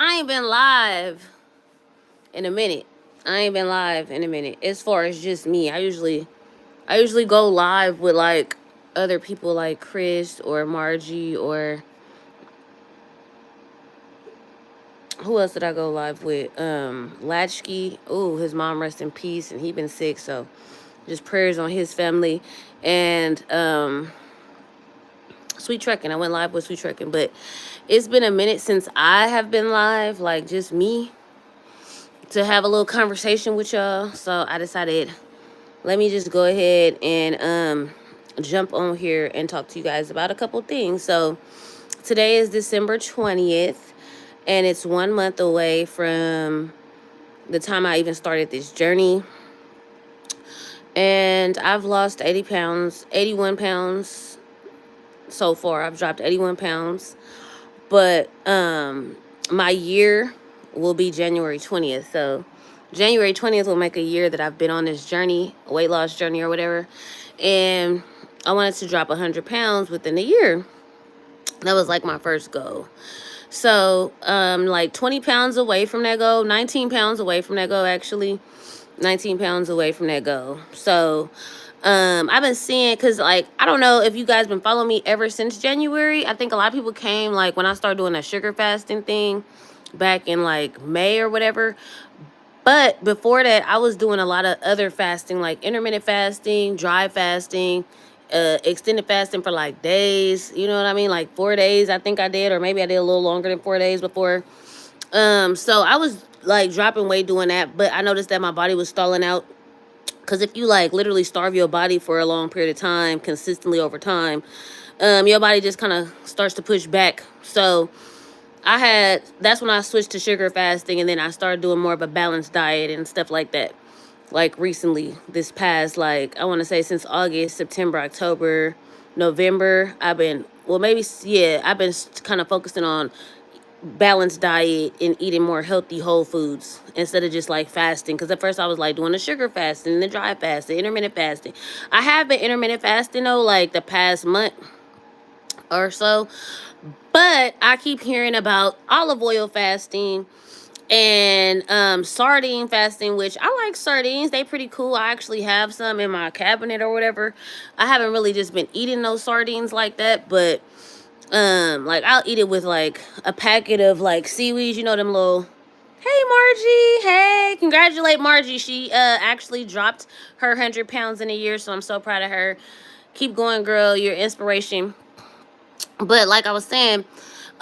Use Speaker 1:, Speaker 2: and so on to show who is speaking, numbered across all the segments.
Speaker 1: I ain't been live in a minute. As far as just me, I usually go live with like other people like Chris or Margie or who else did I go live with? Latchkey. Ooh, his mom rest in peace, and he been sick, so just prayers on his family. And Sweet Trucking. I went live with Sweet Trucking, but it's been a minute since I have been live, like just me, to have a little conversation with y'all. So I decided, let me just go ahead and jump on here and talk to you guys about a couple things. So today is December 20th, and it's 1 month away from the time I even started this journey. And I've lost 80 pounds, 81 pounds so far. I've dropped 81 pounds. But my year will be January 20th. So January 20th will make a year that I've been on this journey, weight loss journey or whatever. And I wanted to drop 100 pounds within a year. That was like my first goal. So like 20 pounds away from that goal, 19 pounds away from that goal, actually. 19 pounds away from that goal. So I've been seeing, because like I don't know if you guys been following me ever since January. I think a lot of people came like when I started doing that sugar fasting thing back in like May or whatever. But before that, I was doing a lot of other fasting, like intermittent fasting, dry fasting, extended fasting for like days. You know what I mean? Like 4 days, I think I did, or maybe I did a little longer than 4 days before. So I was like dropping weight doing that, but I noticed that my body was stalling out. Because if you like literally starve your body for a long period of time, consistently over time, your body just kind of starts to push back. So that's when I switched to sugar fasting, and then I started doing more of a balanced diet and stuff like that. Like recently, this past, like, I want to say since August, September, October, November, I've been kind of focusing on balanced diet and eating more healthy whole foods instead of just like fasting. Because at first I was like doing the sugar fasting, the dry fasting, intermittent fasting. I have been intermittent fasting though, like the past month or so, but I keep hearing about olive oil fasting and sardine fasting, which I like sardines. They pretty cool. I actually have some in my cabinet or whatever. I haven't really just been eating those sardines like that, but like I'll eat it with like a packet of like seaweeds, you know, them little. Hey Margie, hey, congratulate Margie. She actually dropped her 100 pounds in a year, so I'm so proud of her. Keep going, girl. You're inspiration. But like I was saying,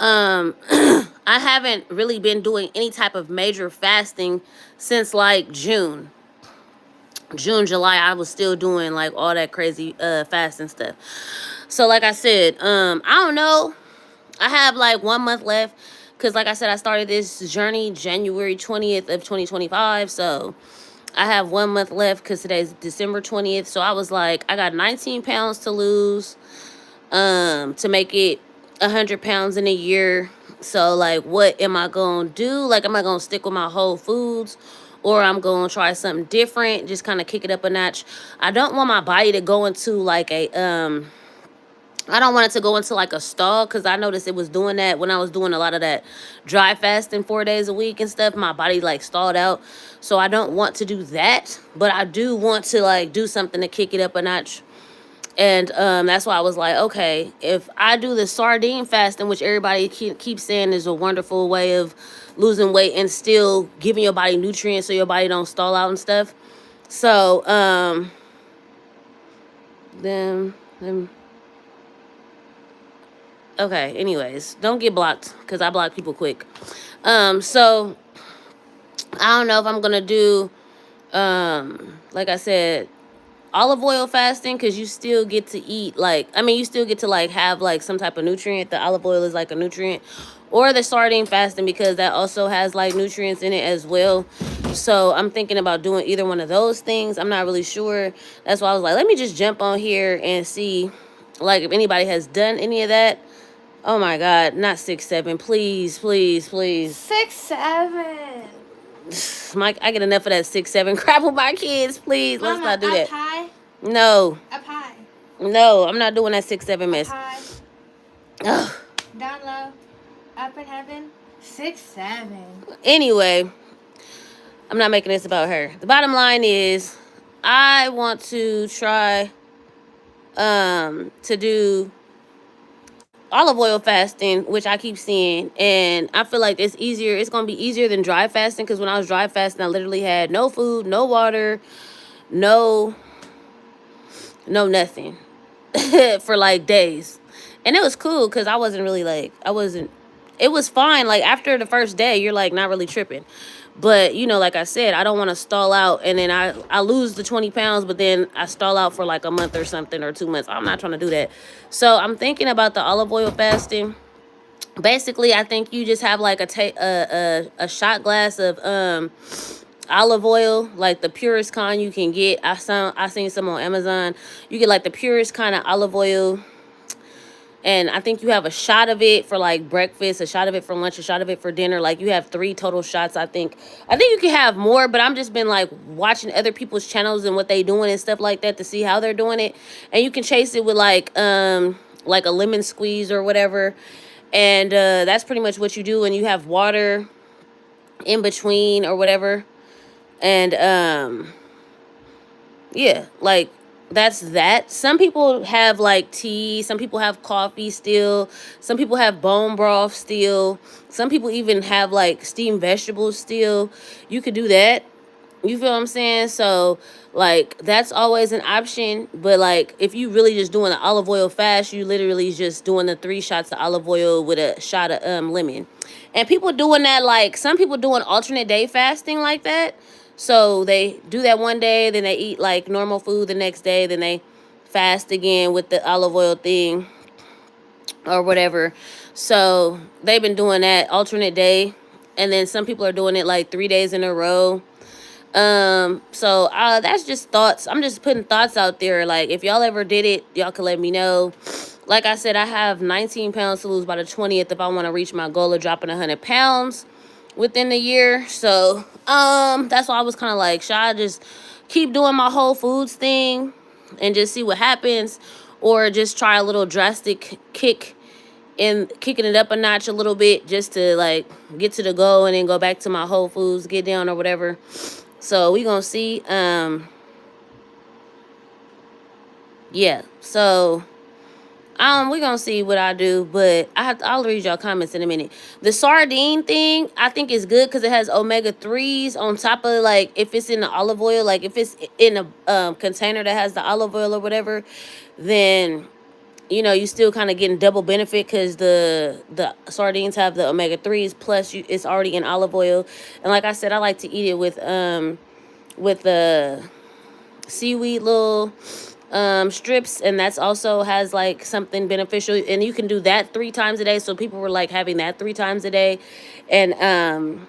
Speaker 1: I haven't really been doing any type of major fasting since like June, July. I was still doing like all that crazy fasting stuff. So like I said, I don't know. I have like 1 month left, because like I said, I started this journey January 20th of 2025. So I have 1 month left, because today's December 20th. So I was like, I got 19 pounds to lose to make it 100 pounds in a year. So like, what am I gonna do? Like, am I gonna stick with my whole foods, or I'm gonna try something different, just kind of kick it up a notch? I don't want my body to go into like a I don't want it to go into like a stall, because I noticed it was doing that when I was doing a lot of that dry fasting 4 days a week and stuff. My body like stalled out. So I don't want to do that, but I do want to like do something to kick it up a notch. And that's why I was like, okay, if I do the sardine fasting, which everybody keeps saying is a wonderful way of losing weight and still giving your body nutrients so your body don't stall out and stuff. So then okay, anyways, don't get blocked, because I block people quick. So I don't know if I'm gonna do like I said, olive oil fasting, because you still get to eat like, I mean, you still get to like have like some type of nutrient. The olive oil is like a nutrient. Or the sardine fasting, because that also has like nutrients in it as well. So I'm thinking about doing either one of those things. I'm not really sure. That's why I was like, let me just jump on here and see like if anybody has done any of that. Oh my God, not 6'7". Please, please, please.
Speaker 2: 6'7".
Speaker 1: Mike, I get enough of that 6'7" crap with my kids. Please, let's
Speaker 2: Mama,
Speaker 1: not do that.
Speaker 2: up high?
Speaker 1: No.
Speaker 2: Up high.
Speaker 1: No, I'm not doing that 6'7" mess.
Speaker 2: Up high.
Speaker 1: Ugh.
Speaker 2: Down low. Up in heaven. 6, 7.
Speaker 1: Anyway, I'm not making this about her. The bottom line is I want to try to do olive oil fasting, which I keep seeing, and I feel like it's easier. It's gonna be easier than dry fasting, because when I was dry fasting, I literally had no food, no water, no nothing for like days, and it was cool because I wasn't really like I wasn't. It was fine. Like after the first day, you're like not really tripping. But like I said, I don't want to stall out and then I lose the 20 pounds, but then I stall out for like a month or something or 2 months. I'm not trying to do that. So I'm thinking about the olive oil fasting. Basically, I think you just have like a shot glass of olive oil, like the purest kind you can get. I seen some on Amazon. You get like the purest kind of olive oil, and I think you have a shot of it for like breakfast, a shot of it for lunch, a shot of it for dinner. Like you have 3 total shots. I think you can have more, but I'm just been like watching other people's channels and what they doing and stuff like that to see how they're doing it. And you can chase it with like a lemon squeeze or whatever. And that's pretty much what you do. And you have water in between or whatever. And yeah, like that's that. Some people have like tea, some people have coffee still, some people have bone broth still, some people even have like steamed vegetables still. You could do that. You feel what I'm saying? So like that's always an option. But like if you really just doing the olive oil fast, you literally just doing the 3 shots of olive oil with a shot of lemon. And people doing that, like some people doing alternate day fasting like that. So they do that one day, then they eat like normal food the next day, then they fast again with the olive oil thing or whatever. So they've been doing that alternate day. And then some people are doing it like 3 days in a row. So that's just thoughts. I'm just putting thoughts out there. Like if y'all ever did it, y'all can let me know. Like I said, I have 19 pounds to lose by the 20th if I want to reach my goal of dropping 100 pounds within the year. So that's why I was kind of like, should I just keep doing my Whole Foods thing and just see what happens, or just try a little drastic kick and kicking it up a notch a little bit just to like get to the goal and then go back to my Whole Foods get down or whatever. So we gonna see. Yeah. So we gonna see what I do, but I'll read y'all comments in a minute. The sardine thing I think is good because it has omega-3s on top of, like, if it's in the olive oil, like if it's in a container that has the olive oil or whatever, then you still kind of getting double benefit because the sardines have the omega-3s plus it's already in olive oil. And like I said, I like to eat it with the seaweed little strips, and that's also has like something beneficial, and you can do that 3 times a day. So people were like having that 3 times a day. And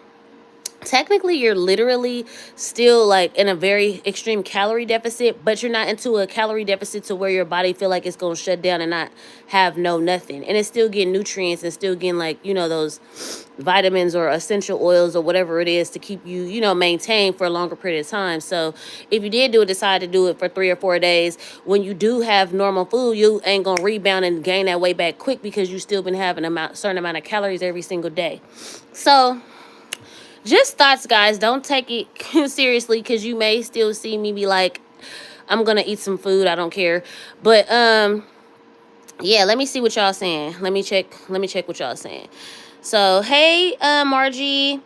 Speaker 1: technically you're literally still like in a very extreme calorie deficit, but you're not into a calorie deficit to where your body feel like it's gonna shut down and not have nothing, and it's still getting nutrients and still getting like those vitamins or essential oils or whatever it is to keep you maintained for a longer period of time. So if you did decide to do it for 3 or 4 days, when you do have normal food, you ain't gonna rebound and gain that weight back quick because you still been having a certain amount of calories every single day. So just thoughts, guys. Don't take it seriously because you may still see me be like, I'm gonna eat some food, I don't care. But yeah, let me see what y'all saying. Let me check what y'all saying. So hey, Margie,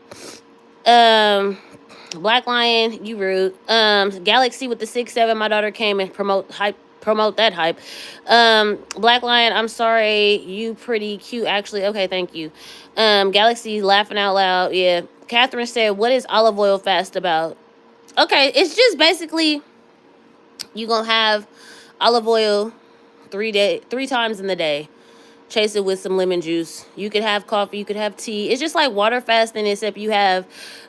Speaker 1: Black Lion, you rude. Galaxy with the 6-7, my daughter came and promote that hype. Black Lion, I'm sorry, you pretty cute actually. Okay, thank you. Galaxy laughing out loud. Yeah. Catherine said, what is olive oil fast about? Okay, it's just basically you gonna have olive oil 3 times in the day. Chase it with some lemon juice. You could have coffee, you could have tea. It's just like water fasting, except you have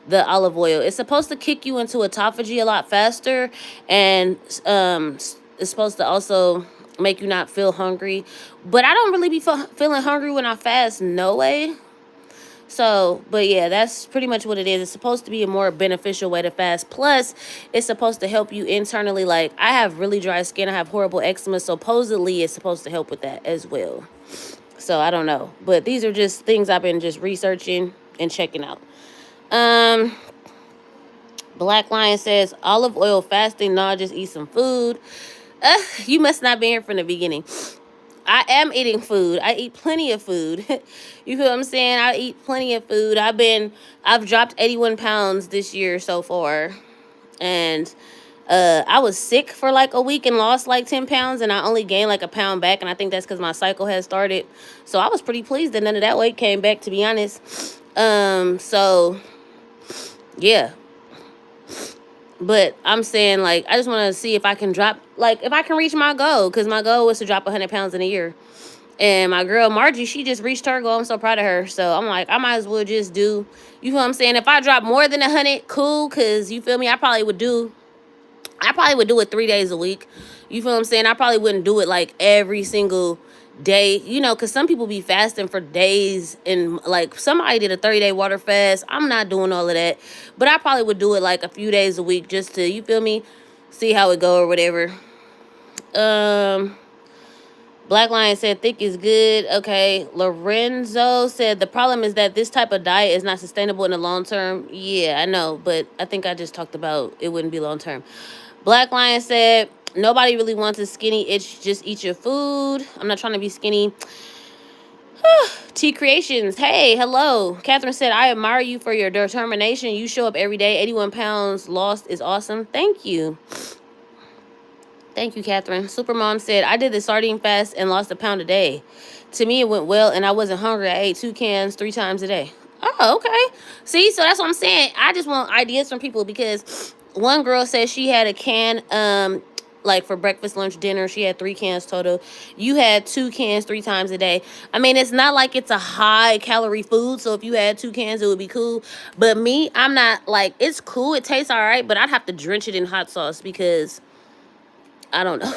Speaker 1: the olive oil. It's supposed to kick you into autophagy a lot faster, and it's supposed to also make you not feel hungry. But I don't really be feeling hungry when I fast, no way. So, but yeah, that's pretty much what it is. It's supposed to be a more beneficial way to fast. Plus, it's supposed to help you internally. Like, I have really dry skin. I have horrible eczema. Supposedly, it's supposed to help with that as well. So, I don't know. But these are just things I've been just researching. and checking out. Um, Black Lion says olive oil fasting. No, just eat some food. You must not be here from the beginning. I am eating food. I eat plenty of food. You feel what I'm saying? I eat plenty of food. I've dropped 81 pounds this year so far. And I was sick for like a week and lost like 10 pounds, and I only gained like a pound back. And I think that's because my cycle has started. So I was pretty pleased that none of that weight came back, to be honest. So yeah. But I'm saying, like, I just want to see if I can drop, like, if I can reach my goal. Because my goal was to drop 100 pounds in a year. And my girl, Margie, she just reached her goal. I'm so proud of her. So I'm like, I might as well just do, you feel what I'm saying? If I drop more than 100, cool. Because, you feel me? I probably would do it 3 days a week. You feel what I'm saying? I probably wouldn't do it, like, every single day, because some people be fasting for days, and like somebody did a 30-day water fast. I'm not doing all of that, but I probably would do it like a few days a week just to, you feel me, see how it go or whatever. Black Lion said thick is good. Okay. Lorenzo said the problem is that this type of diet is not sustainable in the long term. Yeah, I know, but I think I just talked about it wouldn't be long term. Black Lion said nobody really wants a skinny itch. Just eat your food. I'm not trying to be skinny. T Creations. Hey, hello. Catherine said, I admire you for your determination. You show up every day. 81 pounds lost is awesome. Thank you. Thank you, Catherine. Supermom said, I did the sardine fast and lost a pound a day. To me, it went well, and I wasn't hungry. I ate 2 cans 3 times a day. Oh, okay. See, so that's what I'm saying. I just want ideas from people, because one girl said she had a can, like for breakfast, lunch, dinner. She had 3 cans total. You had 2 cans 3 times a day. I mean, it's not like it's a high calorie food, so if you had 2 cans, it would be cool. But me, I'm not like, it's cool. It tastes all right, but I'd have to drench it in hot sauce because I don't know.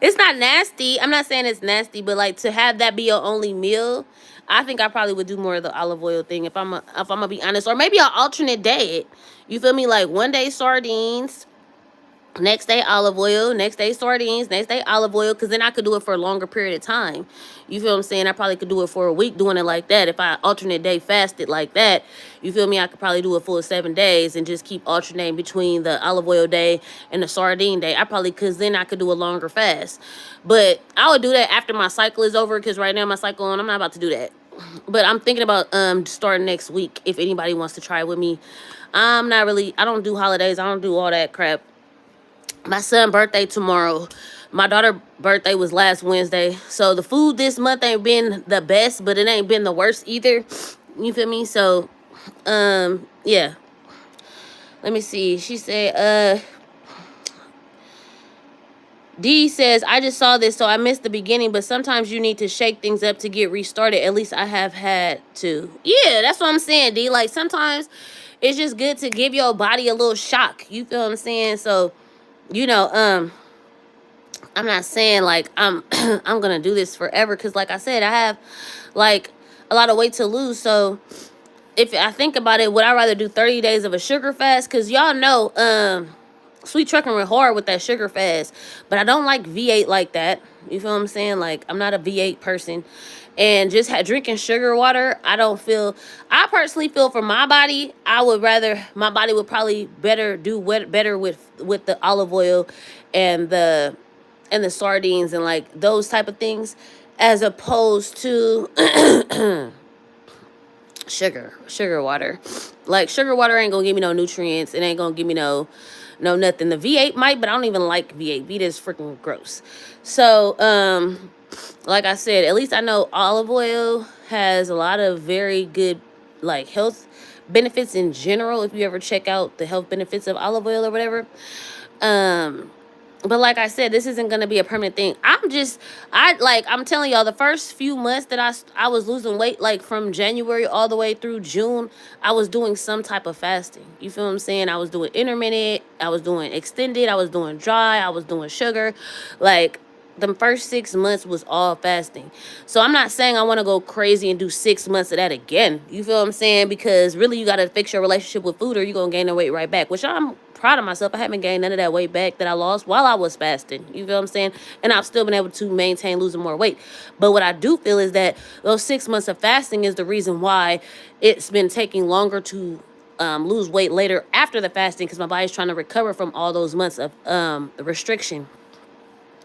Speaker 1: It's not nasty. I'm not saying it's nasty, but like to have that be your only meal, I think I probably would do more of the olive oil thing if I'm gonna be honest, or maybe an alternate day. You feel me? Like one day sardines, next day olive oil, next day sardines, next day olive oil, because then I could do it for a longer period of time. You feel what I'm saying? I probably could do it for a week doing it like that. If I alternate day fasted like that, you feel me? I could probably do it full 7 days and just keep alternating between the olive oil day and the sardine day. I probably, because then I could do a longer fast. But I would do that after my cycle is over, because right now my cycle on, I'm not about to do that. But I'm thinking about starting next week if anybody wants to try it with me. I don't do holidays. I don't do all that crap. My son's birthday tomorrow. My daughter's birthday was last Wednesday. So the food this month ain't been the best, but it ain't been the worst either. You feel me? So, yeah. Let me see. She said, D says, I just saw this, so I missed the beginning, but sometimes you need to shake things up to get restarted. At least I have had to. Yeah, that's what I'm saying, D. Like, sometimes it's just good to give your body a little shock. You feel what I'm saying? So, I'm not saying like I'm I'm gonna do this forever, because like I said, I have like a lot of weight to lose. So if I think about it, would I rather do 30 days of a sugar fast? Because y'all know Sweet Trucking went hard with that sugar fast, but I don't like V8 like that. You feel what I'm saying? Like, I'm not a V8 person. And just drinking sugar water, I personally feel for my body, my body would probably better with the olive oil and the sardines and like those type of things, as opposed to sugar water. Like, sugar water ain't gonna give me no nutrients. It ain't gonna give me no nothing. The V8 might, but I don't even like V8. V8 is freaking gross. So, like I said, at least I know olive oil has a lot of very good, like, health benefits in general. If you ever check out the health benefits of olive oil or whatever. But like I said, this isn't going to be a permanent thing. I'm telling y'all, the first few months that I was losing weight, like from January all the way through June, I was doing some type of fasting. You feel what I'm saying? I was doing intermittent, I was doing extended, I was doing dry, I was doing sugar. Like, the first 6 months was all fasting. So I'm not saying I want to go crazy and do 6 months of that again. You feel what I'm saying? Because really, you got to fix your relationship with food, or you're going to gain the weight right back, which I'm proud of myself. I haven't gained none of that weight back that I lost while I was fasting. You feel what I'm saying? And I've still been able to maintain losing more weight. But what I do feel is that those 6 months of fasting is the reason why it's been taking longer to lose weight later after the fasting, because my body's trying to recover from all those months of restriction.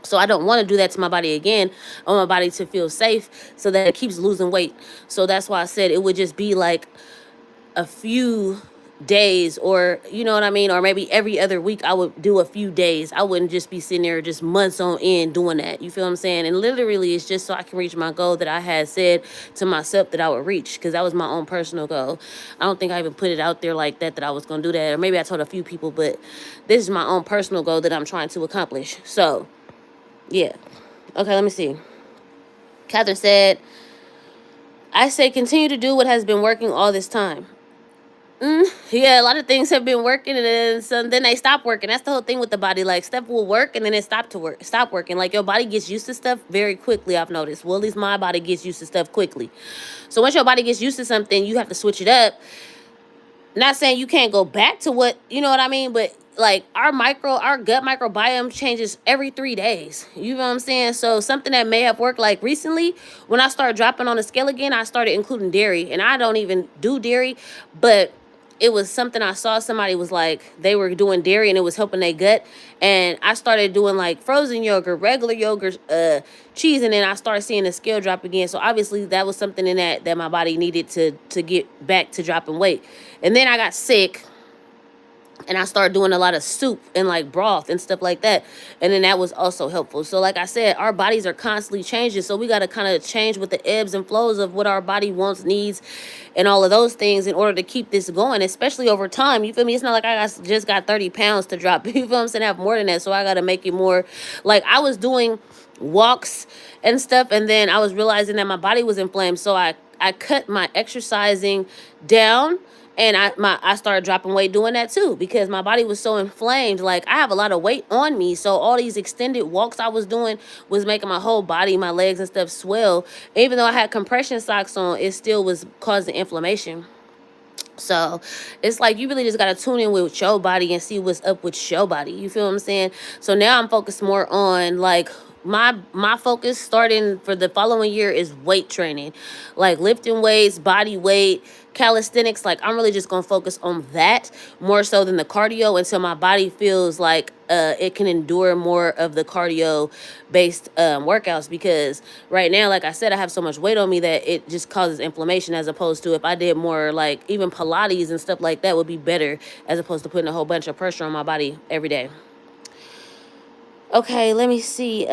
Speaker 1: So I don't want to do that to my body again. I want my body to feel safe so that it keeps losing weight. So that's why I said it would just be like a few days, or you know what I mean, or maybe every other week I would do a few days. I wouldn't just be sitting there just months on end doing that. You feel what I'm saying? And literally it's just so I can reach my goal that I had said to myself that I would reach, because that was my own personal goal. I don't think I even put it out there like that I was going to do that, or maybe I told a few people, but this is my own personal goal that I'm trying to accomplish. So yeah. Okay, let me see. Catherine said, I say continue to do what has been working all this time. Yeah, a lot of things have been working, and then they stop working. That's the whole thing with the body. Like, stuff will work and then it stop working. Like, your body gets used to stuff very quickly, I've noticed. Well, at least my body gets used to stuff quickly. So once your body gets used to something, you have to switch it up. Not saying you can't go back to what, you know what I mean, but like our gut microbiome changes every 3 days. You know what I'm saying? So something that may have worked, like recently when I started dropping on the scale again, I started including dairy, and I don't even do dairy, but it was something I saw somebody was like, they were doing dairy and it was helping their gut. And I started doing like frozen yogurt, regular yogurt, cheese, and then I started seeing the scale drop again. So obviously that was something in that my body needed to get back to dropping weight. And then I got sick, and I started doing a lot of soup and like broth and stuff like that. And then that was also helpful. So like I said, our bodies are constantly changing. So we got to kind of change with the ebbs and flows of what our body wants, needs, and all of those things in order to keep this going, especially over time. You feel me? It's not like just got 30 pounds to drop. You feel what I'm saying? I have more than that. So I got to make it more. Like, I was doing walks and stuff, and then I was realizing that my body was inflamed. So I cut my exercising down, and I started dropping weight doing that too, because my body was so inflamed. Like, I have a lot of weight on me, so all these extended walks I was doing was making my whole body, my legs and stuff, swell. Even though I had compression socks on, it still was causing inflammation. So it's like you really just gotta tune in with your body and see what's up with your body. You feel what I'm saying? So now I'm focused more on like my focus starting for the following year is weight training, like lifting weights, body weight, calisthenics. Like, I'm really just gonna focus on that more so than the cardio until my body feels like it can endure more of the cardio based workouts, because right now, like I said, I have so much weight on me that it just causes inflammation, as opposed to if I did more like even Pilates and stuff like that would be better, as opposed to putting a whole bunch of pressure on my body every day. Okay, let me see.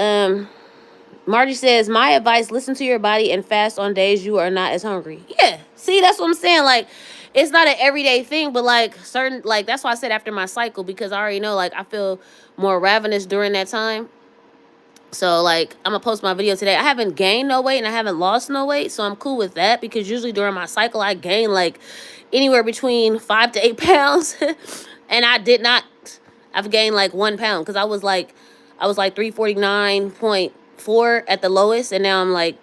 Speaker 1: Margie says, my advice, listen to your body and fast on days you are not as hungry. Yeah, see, that's what I'm saying. Like, it's not an everyday thing, but like certain, like, that's why I said after my cycle, because I already know, like, I feel more ravenous during that time. So like, I'm gonna post my video today. I haven't gained no weight and I haven't lost no weight, so I'm cool with that, because usually during my cycle I gain like anywhere between 5 to 8 pounds. And I did not. I've gained like 1 pound, because I was like 349.4 at the lowest, and now I'm like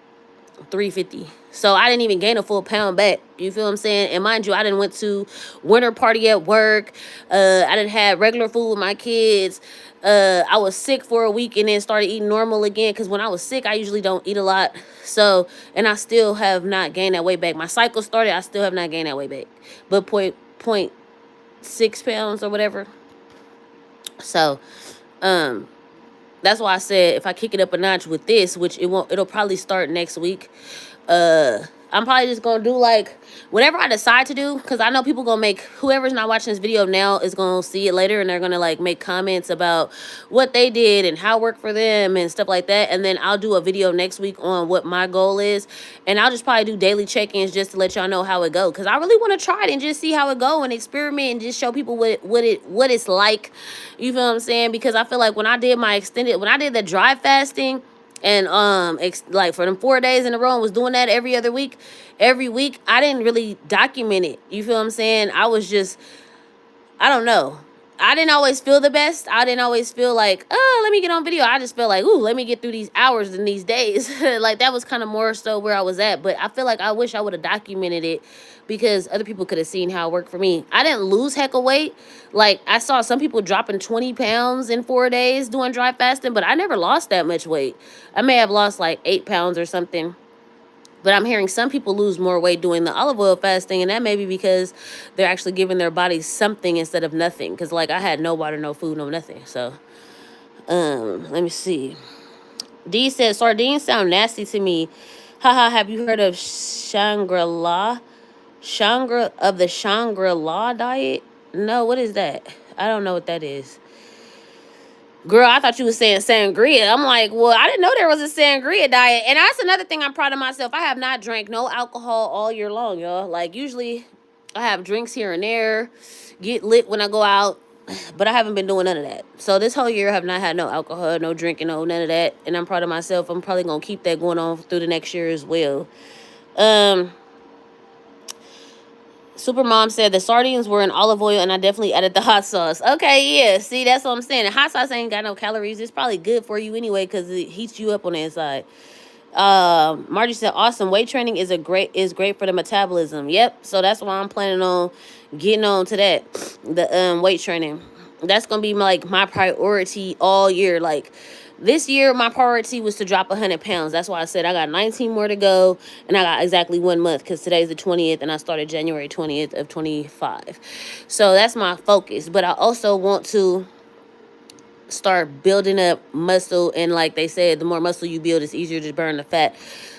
Speaker 1: 350. So I didn't even gain a full pound back. You feel what I'm saying? And mind you, I didn't went to winter party at work. I didn't have regular food with my kids. I was sick for a week and then started eating normal again, because when I was sick, I usually don't eat a lot. So, and I still have not gained that weight back. My cycle started, I still have not gained that weight back. But 0.6 pounds or whatever. So, that's why I said if I kick it up a notch with this, which it'll probably start next week. I'm probably just gonna do like whatever I decide to do, because I know people gonna make, whoever's not watching this video now is gonna see it later, and they're gonna like make comments about what they did and how it worked for them and stuff like that. And then I'll do a video next week on what my goal is, and I'll just probably do daily check-ins just to let y'all know how it go, because I really want to try it and just see how it go and experiment and just show people what it's like. You feel what I'm saying? Because I feel like when I did the dry fasting, and like for them 4 days in a row, and was doing that every week, I didn't really document it. You feel what I'm saying? I was just, I don't know. I didn't always feel the best. I didn't always feel like, oh, let me get on video. I just felt like, ooh, let me get through these hours and these days. Like that was kind of more so where I was at. But I feel like I wish I would have documented it because other people could have seen how it worked for me. I didn't lose heck of weight. Like I saw some people dropping 20 pounds in 4 days doing dry fasting, but I never lost that much weight. I may have lost like 8 pounds or something. But I'm hearing some people lose more weight doing the olive oil fasting, and that may be because they're actually giving their bodies something instead of nothing. Because, like, I had no water, no food, no nothing. So, let me see. D says, sardines sound nasty to me. Haha, have you heard of Shangri-La? The Shangri-La diet? No, what is that? I don't know what that is. Girl, I thought you was saying sangria. I'm like, well, I didn't know there was a sangria diet. And that's another thing I'm proud of myself. I have not drank no alcohol all year long, y'all. Like, usually I have drinks here and there, get lit when I go out, but I haven't been doing none of that. So this whole year I have not had no alcohol, no drinking, no none of that. And I'm proud of myself. I'm probably going to keep that going on through the next year as well. Supermom said the sardines were in olive oil and I definitely added the hot sauce. Okay, yeah. See, that's what I'm saying. The hot sauce ain't got no calories. It's probably good for you anyway because it heats you up on the inside. Margie said, awesome. Weight training is great for the metabolism. Yep. So that's why I'm planning on getting on to that. The weight training. That's gonna be like my priority all year. Like this year, my priority was to drop 100 pounds. That's why I said I got 19 more to go, and I got exactly 1 month because today's the 20th, and I started January 20th of 25. So that's my focus. But I also want to start building up muscle, and like they said, the more muscle you build, it's easier to burn the fat.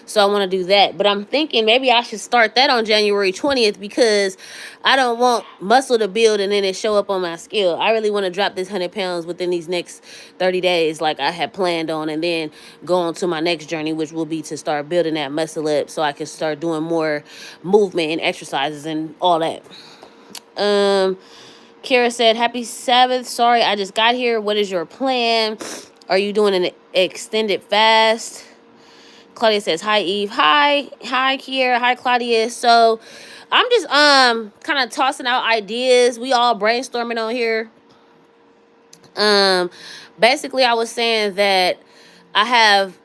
Speaker 1: So I want to do that, but I'm thinking maybe I should start that on January 20th because I don't want muscle to build and then it show up on my scale. I really want to drop this 100 pounds within these next 30 days like I had planned on, and then go on to my next journey, which will be to start building that muscle up so I can start doing more movement and exercises and all that. Kara said, happy Sabbath. Sorry, I just got here. What is your plan? Are you doing an extended fast? Claudia says, hi, Eve. Hi, Kira. Hi, Claudia. So I'm just kind of tossing out ideas. We all brainstorming on here. Basically, I was saying that I have,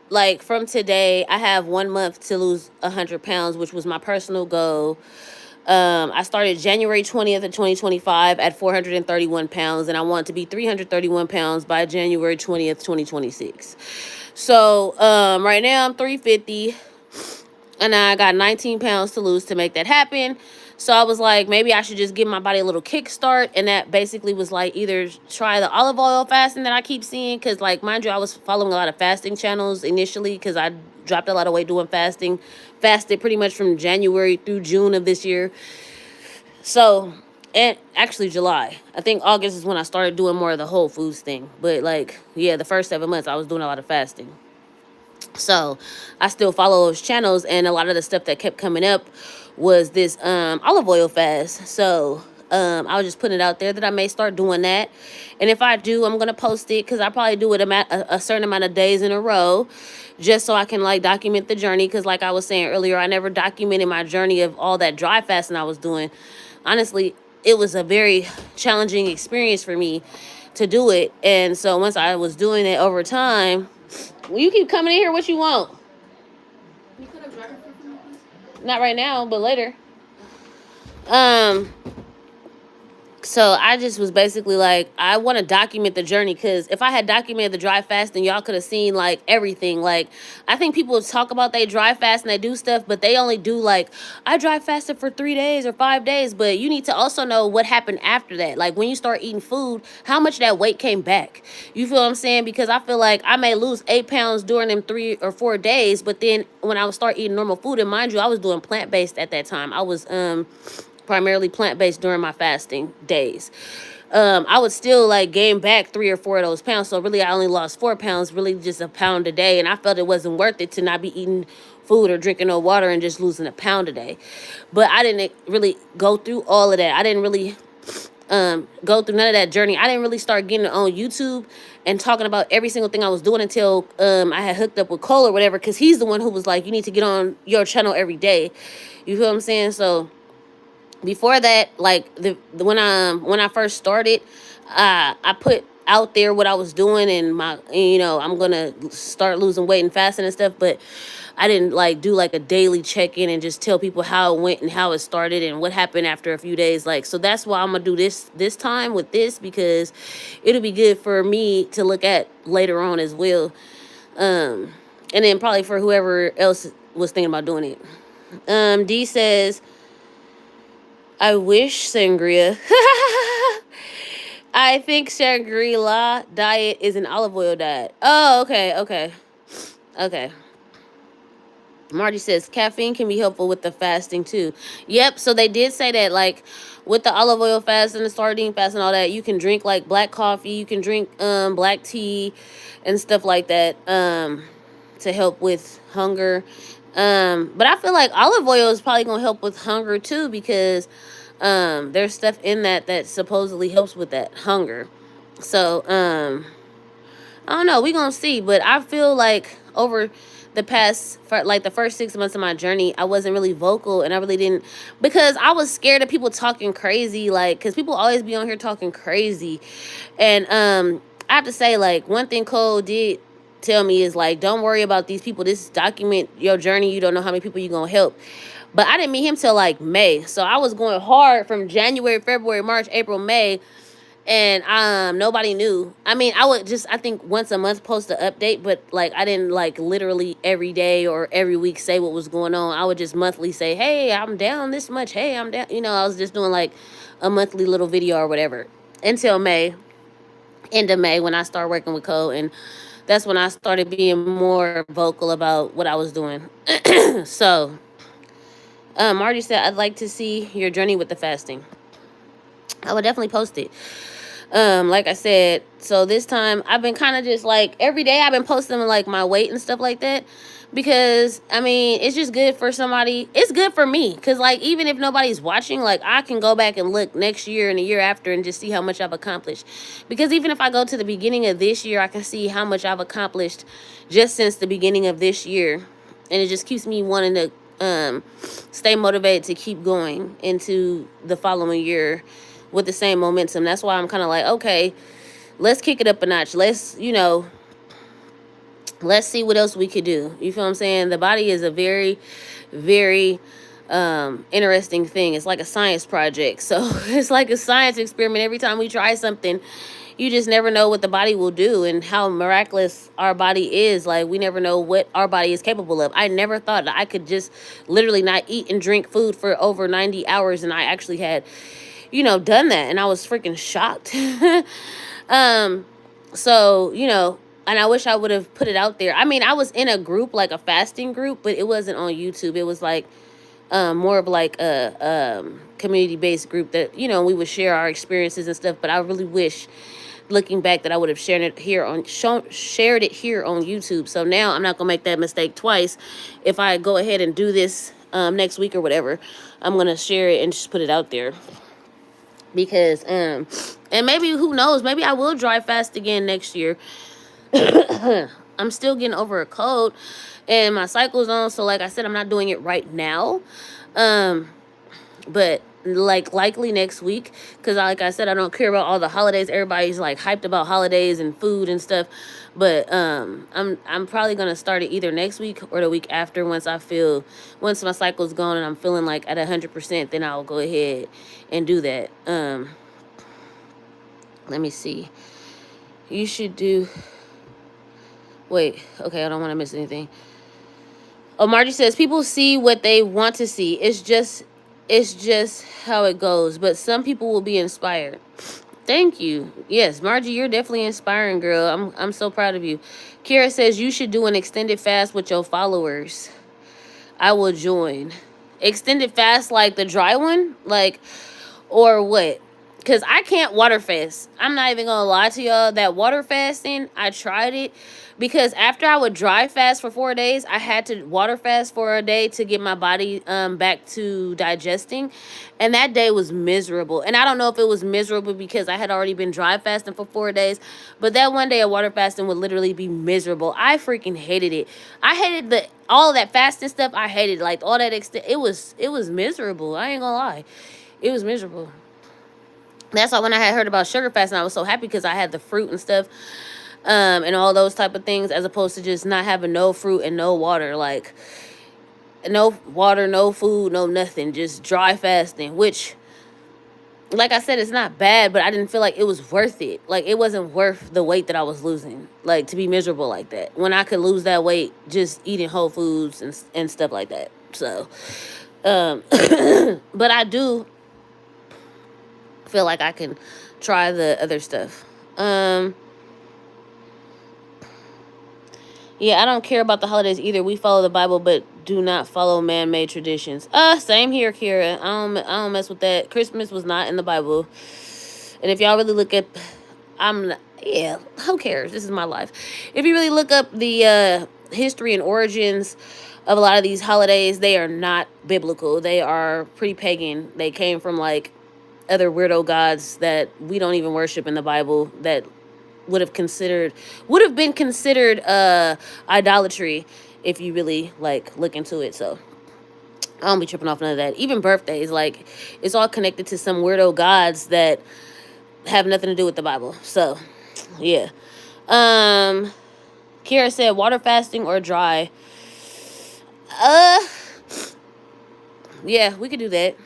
Speaker 1: like, from today, I have 1 month to lose 100 pounds, which was my personal goal. I started January 20th of 2025 at 431 pounds, and I want to be 331 pounds by January 20th, 2026. So, right now I'm 350, and I got 19 pounds to lose to make that happen. So I was like, maybe I should just give my body a little kickstart, and that basically was like either try the olive oil fasting that I keep seeing, because like, mind you, I was following a lot of fasting channels initially because I dropped a lot of weight doing fasting. Fasted pretty much from January through June of this year. So, and actually July. I think August is when I started doing more of the whole foods thing. But like, yeah, the first 7 months I was doing a lot of fasting. So I still follow those channels, and a lot of the stuff that kept coming up was this olive oil fast. So I was just putting it out there that I may start doing that. And if I do, I'm going to post it because I probably do it a certain amount of days in a row just so I can like document the journey. Because like I was saying earlier, I never documented my journey of all that dry fasting I was doing. Honestly, it was a very challenging experience for me to do it. And so once I was doing it over time, well, you keep coming in here, what you want? You could have dragon fruit for me, please? Not right now, but later. So I just was basically like, I want to document the journey, because if I had documented the dry fasting, y'all could have seen like everything. Like, I think people talk about they dry fast and they do stuff, but they only do like, I dry fasted for 3 days or 5 days. But you need to also know what happened after that. Like when you start eating food, how much that weight came back. You feel what I'm saying? Because I feel like I may lose 8 pounds during them 3 or 4 days, but then when I would start eating normal food, and mind you, I was doing plant-based at that time. I was primarily plant-based during my fasting days. I would still like gain back 3 or 4 of those pounds. So really I only lost 4 pounds, really just a pound a day. And I felt it wasn't worth it to not be eating food or drinking no water and just losing a pound a day. But I didn't really go through all of that. I didn't really go through none of that journey. I didn't really start getting on YouTube and talking about every single thing I was doing until I had hooked up with Cole or whatever, because he's the one who was like, you need to get on your channel every day. You feel what I'm saying? So Before that, like when I first started, I put out there what I was doing and my, I'm gonna start losing weight and fasting and stuff, but I didn't like do like a daily check in and just tell people how it went and how it started and what happened after a few days. Like, so that's why I'm gonna do this time with this, because it'll be good for me to look at later on as well. Um, and then probably for whoever else was thinking about doing it. D says, I wish sangria. I think Shangri-La diet is an olive oil diet. Oh, okay, okay, okay. Marty says caffeine can be helpful with the fasting too. Yep, so they did say that, like, with the olive oil fast and the sardine fast and all that, you can drink like black coffee, you can drink black tea and stuff like that to help with hunger. But I feel like olive oil is probably gonna help with hunger too, because there's stuff in that supposedly helps with that hunger. So I don't know. We gonna see, but I feel like over the past, for like the first 6 months of my journey, I wasn't really vocal, and I really didn't, because I was scared of people talking crazy, like, because people always be on here talking crazy, and I have to say, like, one thing Cole did tell me is like, don't worry about these people. This document your journey. You don't know how many people you gonna help. But I didn't meet him till like May, so I was going hard from January, February, March, April, May, and nobody knew. I mean, I would just, I think once a month post an update, but like I didn't like literally every day or every week say what was going on. I would just monthly say, hey, I'm down this much, hey, I'm down, I was just doing like a monthly little video or whatever until May, end of May, when I started working with Cole, and that's when I started being more vocal about what I was doing. So Marty said, I'd like to see your journey with the fasting. I would definitely post it. Like I said, so this time I've been kind of just like every day I've been posting like my weight and stuff like that, because I mean it's just good for somebody. It's good for me, because like even if nobody's watching, like I can go back and look next year and the year after and just see how much I've accomplished. Because even if I go to the beginning of this year, I can see how much I've accomplished just since the beginning of this year, and it just keeps me wanting to stay motivated to keep going into the following year with the same momentum. That's why I'm kind of like, okay, let's kick it up a notch. Let's see what else we could do. You feel what I'm saying? The body is a very, very interesting thing. It's like a science project. So it's like a science experiment. Every time we try something, you just never know what the body will do and how miraculous our body is. Like, we never know what our body is capable of. I never thought that I could just literally not eat and drink food for over 90 hours, and I actually had done that, and I was freaking shocked. So, and I wish I would have put it out there. I mean, I was in a group, like a fasting group, but it wasn't on YouTube. It was like more of like a community-based group that, we would share our experiences and stuff. But I really wish, looking back, that I would have shared it here on YouTube. So now I'm not gonna make that mistake twice. If I go ahead and do this next week or whatever, I'm gonna share it and just put it out there. Because and maybe, who knows, maybe I will dry fast again next year. I'm still getting over a cold and my cycle's on, so like I said, I'm not doing it right now, but like likely next week, because like I said, I don't care about all the holidays. Everybody's like hyped about holidays and food and stuff, but I'm probably gonna start it either next week or the week after. Once my cycle's gone and I'm feeling like at 100%, then I'll go ahead and do that. Let me see. You should do. Wait, okay, I don't want to miss anything. Oh, Margie says people see what they want to see. It's just how it goes. But some people will be inspired. Thank you. Yes, Margie, you're definitely inspiring, girl. I'm so proud of you. Kira says you should do an extended fast with your followers. I will join. Extended fast, like the dry one, like, or what? Because I can't water fast. I'm not even gonna lie to y'all. That water fasting, I tried it, because after I would dry fast for 4 days, I had to water fast for a day to get my body back to digesting, and that day was miserable. And I don't know if it was miserable because I had already been dry fasting for 4 days, but that one day of water fasting would literally be miserable. I freaking hated it. I hated all of that fasting stuff. I hated, like, all that it was miserable. I ain't gonna lie. It was miserable. That's why when I had heard about sugar fasting, I was so happy because I had the fruit and stuff, and all those type of things, as opposed to just not having no fruit and no water. Like, no water, no food, no nothing, just dry fasting, which, like I said, it's not bad, but I didn't feel like it was worth it. Like, it wasn't worth the weight that I was losing, like, to be miserable like that, when I could lose that weight just eating whole foods and stuff like that. So, but I do feel like I can try the other stuff. Yeah, I don't care about the holidays either. We follow the Bible, but do not follow man-made traditions. Same here, Kira. I don't mess with that. Christmas was not in the Bible. And if y'all really look at, yeah, who cares? This is my life. If you really look up the history and origins of a lot of these holidays, they are not biblical. They are pretty pagan. They came from, like, other weirdo gods that we don't even worship in the Bible, that would have been considered idolatry if you really, like, look into it. So I don't be tripping off none of that. Even birthdays, like, it's all connected to some weirdo gods that have nothing to do with the Bible. So yeah. Kira said water fasting or dry. Yeah, we could do that.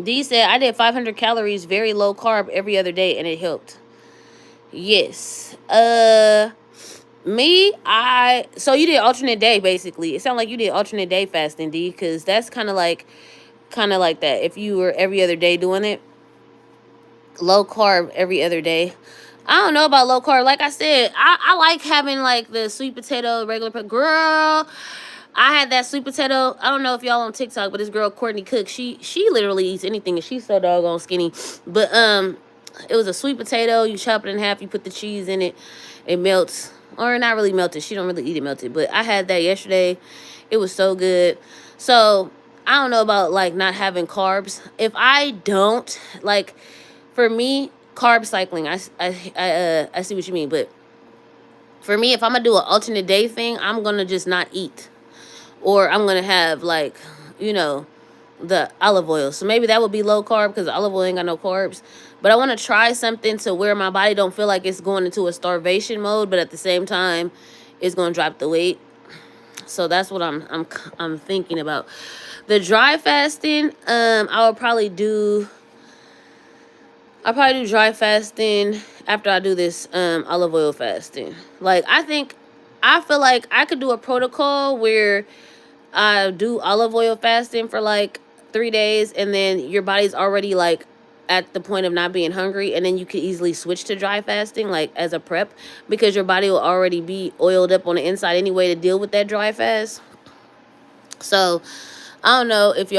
Speaker 1: D said I did 500 calories, very low carb every other day, and it helped. Yes. So you did alternate day, basically. It sounded like you did alternate day fasting, D, because that's kind of like that. If you were every other day doing it, low carb every other day. I don't know about low carb. Like I said, I like having, like, the sweet potato, girl. I had that sweet potato. I don't know if y'all on TikTok, but this girl Courtney Cook, she literally eats anything, and she's so doggone skinny. But it was a sweet potato. You chop it in half. You put the cheese in it. It melts, or not really melted. She don't really eat it melted. But I had that yesterday. It was so good. So I don't know about, like, not having carbs. If I don't, like, for me, carb cycling. I see what you mean, but for me, if I'm gonna do an alternate day thing, I'm gonna just not eat, or I'm gonna have, like, the olive oil. So maybe that would be low carb because olive oil ain't got no carbs. But I want to try something to where my body don't feel like it's going into a starvation mode, but at the same time, it's gonna drop the weight. So that's what I'm thinking about. The dry fasting, I'll probably do dry fasting after I do this olive oil fasting. Like, I feel like I could do a protocol where I do olive oil fasting for, like, 3 days, and then your body's already, like, at the point of not being hungry, and then you could easily switch to dry fasting, like, as a prep, because your body will already be oiled up on the inside anyway to deal with that dry fast. So I don't know if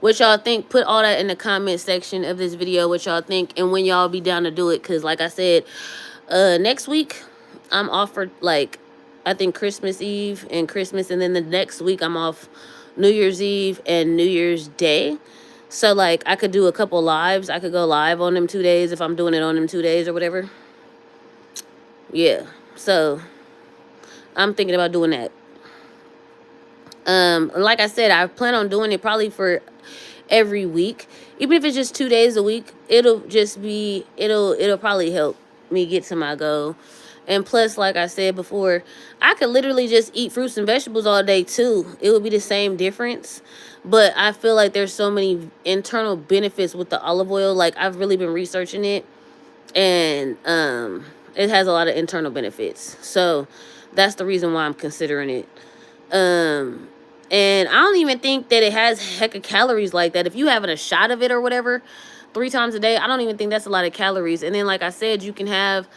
Speaker 1: what y'all think. Put all that in the comment section of this video, what y'all think, and when y'all be down to do it. Because, like I said, next week I'm off for, like, I think Christmas Eve and Christmas, and then the next week I'm off New Year's Eve and New Year's Day. So, like, I could do a couple lives. I could go live on them 2 days if I'm doing it on them 2 days or whatever. Yeah. So I'm thinking about doing that. Like I said, I plan on doing it probably for every week. Even if it's just 2 days a week, it'll probably help me get to my goal. And plus, like I said before, I could literally just eat fruits and vegetables all day too. It would be the same difference. But I feel like there's so many internal benefits with the olive oil. Like, I've really been researching it, and it has a lot of internal benefits. So that's the reason why I'm considering it. And I don't even think that it has heck of calories like that. If you having a shot of it or whatever 3 times a day, I don't even think that's a lot of calories. And then, like I said, you can have,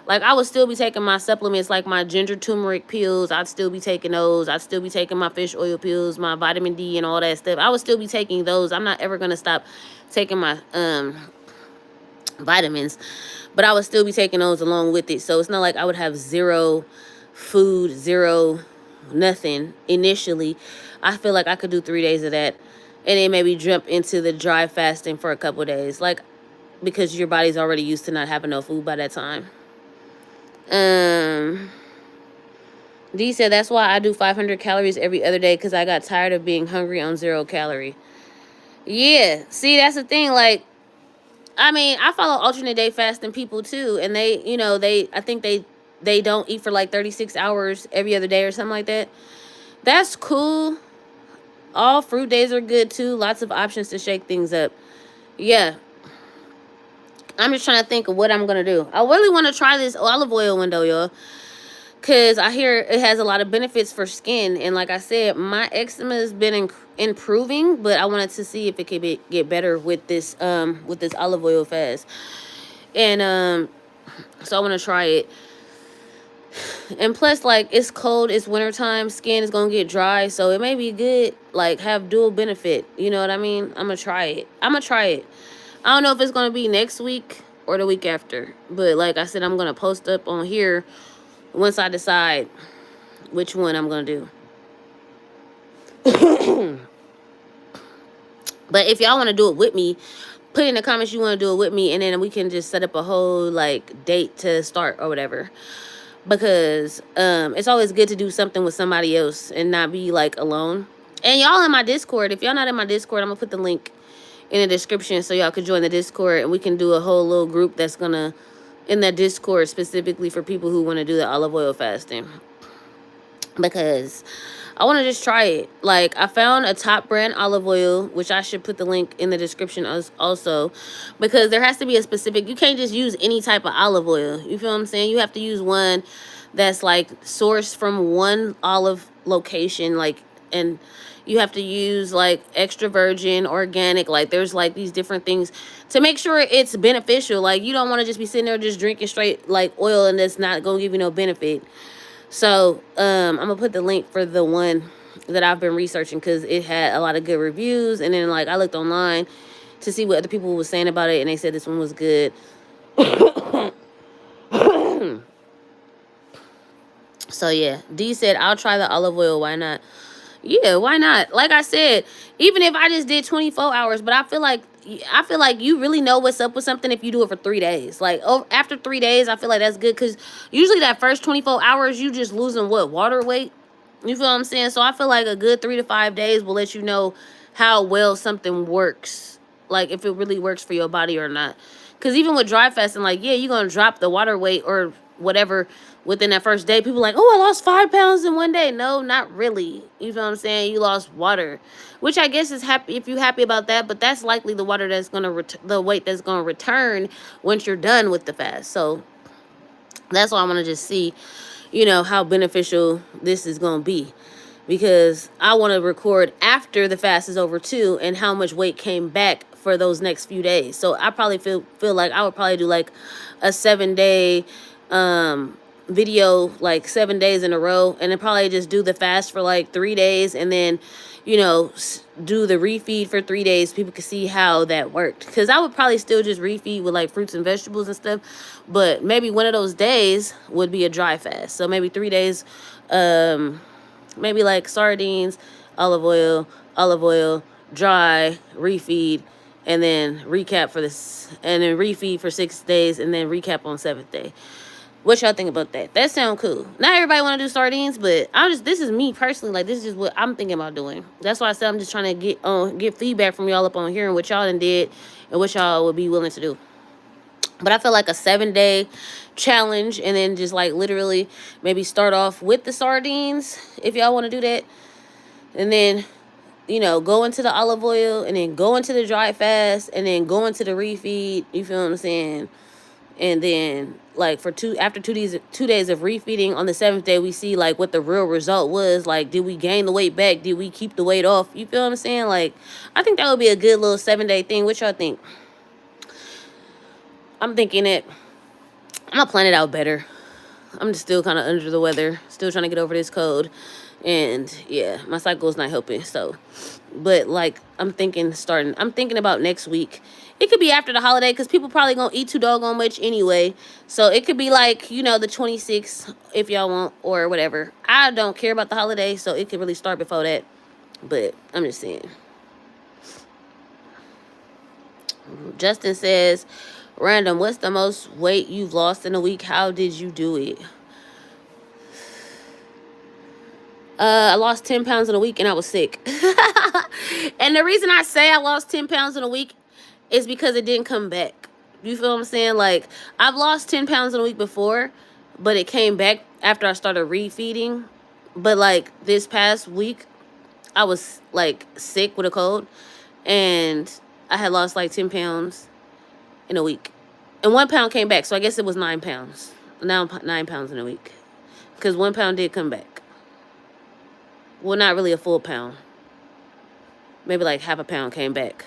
Speaker 1: like, I would still be taking my supplements, like my ginger turmeric pills. I'd still be taking those. I'd still be taking my fish oil pills, my vitamin D and all that stuff. I would still be taking those. I'm not ever going to stop taking my vitamins, but I would still be taking those along with it. So it's not like I would have zero food, zero nothing initially. I feel like I could do 3 days of that, and then maybe jump into the dry fasting for a couple of days, like, because your body's already used to not having no food by that time. D said that's why I do 500 calories every other day, because I got tired of being hungry on 0 calorie. Yeah. See, that's the thing. Like, I mean, I follow alternate day fasting people too, and they, I think they don't eat for like 36 hours every other day or something like that. That's cool. All fruit days are good too. Lots of options to shake things up. Yeah. I'm just trying to think of what I'm gonna do. I really want to try this olive oil window, y'all, cause I hear it has a lot of benefits for skin, and like I said, my eczema has been improving, but I wanted to see if it could get better with this olive oil fast, and so I want to try it. And plus, like, it's cold, it's wintertime, skin is gonna get dry, so it may be good, like, have dual benefit. You know what I mean? I'm gonna try it. I don't know if it's gonna be next week or the week after, but like I said, I'm gonna post up on here once I decide which one I'm gonna do. But if y'all want to do it with me, put in the comments you want to do it with me, and then we can just set up a whole like date to start or whatever. Because it's always good to do something with somebody else and not be like alone. And y'all in my Discord, if y'all not in my Discord, I'm gonna put the link in the description so y'all could join the Discord, and we can do a whole little group that's gonna in that Discord specifically for people who want to do the olive oil fasting. Because I want to just try it. Like, I found a top brand olive oil, which I should put the link in the description also, because there has to be a specific, you can't just use any type of olive oil. You feel what I'm saying? You have to use one that's like sourced from one olive location, like, and you have to use like extra virgin, organic, like there's like these different things to make sure it's beneficial. Like, you don't want to just be sitting there just drinking straight like oil and it's not gonna give you no benefit. So, I'm gonna put the link for the one that I've been researching, because it had a lot of good reviews, and then like I looked online to see what other people were saying about it, and they said this one was good. So yeah, D said I'll try the olive oil. Why not? Yeah, why not? Like I said, even if I just did 24 hours, but I feel like you really know what's up with something if you do it for 3 days. Like, oh, after 3 days, I feel like that's good, because usually that first 24 hours you just losing what, water weight. You feel what I'm saying? So I feel like a good 3 to 5 days will let you know how well something works, like if it really works for your body or not. Because even with dry fasting, like, yeah, you're gonna drop the water weight or whatever within that first day. People like, oh, I lost 5 pounds in one day. No, not really. You feel what I'm saying? You lost water, which I guess is happy if you're happy about that. But that's likely the water that's gonna the weight that's gonna return once you're done with the fast. So that's why I want to just see, how beneficial this is gonna be, because I want to record after the fast is over too, and how much weight came back for those next few days. So I probably feel like I would probably do like a 7 day video, like 7 days in a row, and then probably just do the fast for like 3 days, and then do the refeed for 3 days. People can see how that worked, because I would probably still just refeed with like fruits and vegetables and stuff, but maybe one of those days would be a dry fast. So maybe 3 days, maybe like sardines, olive oil, dry, refeed, and then recap for this, and then refeed for 6 days, and then recap on 7th day. What y'all think about that? That sound cool. Not everybody want to do sardines, but this is me personally. Like, this is just what I'm thinking about doing. That's why I said I'm just trying to get feedback from y'all up on here and what y'all done did and what y'all would be willing to do. But I feel like a 7 day challenge, and then just like literally maybe start off with the sardines if y'all want to do that, and then go into the olive oil, and then go into the dry fast, and then go into the refeed. You feel what I'm saying? And then like after 2 days of refeeding, on the 7th day we see like what the real result was. Like, did we gain the weight back? Did we keep the weight off? You feel what I'm saying? Like, I think that would be a good little 7 day thing. What y'all think? I'm thinking that I'm gonna plan it out better. I'm just still kind of under the weather, still trying to get over this cold, and yeah, my cycle is not helping. So, but like, I'm thinking about next week. It could be after the holiday, because people probably gonna eat too doggone much anyway. So it could be like, the 26th if y'all want, or whatever. I don't care about the holiday, so it could really start before that. But I'm just saying. Justin says, random, what's the most weight you've lost in a week? How did you do it? I lost 10 pounds in a week and I was sick. And the reason I say I lost 10 pounds in a week is because it didn't come back. You feel what I'm saying? Like, I've lost 10 pounds in a week before, but it came back after I started refeeding. But, like, this past week, I was, like, sick with a cold, and I had lost, like, 10 pounds in a week. And 1 pound came back, so I guess it was 9 pounds. Now I'm 9 pounds in a week. Because 1 pound did come back. Well, not really a full pound. Maybe like half a pound came back.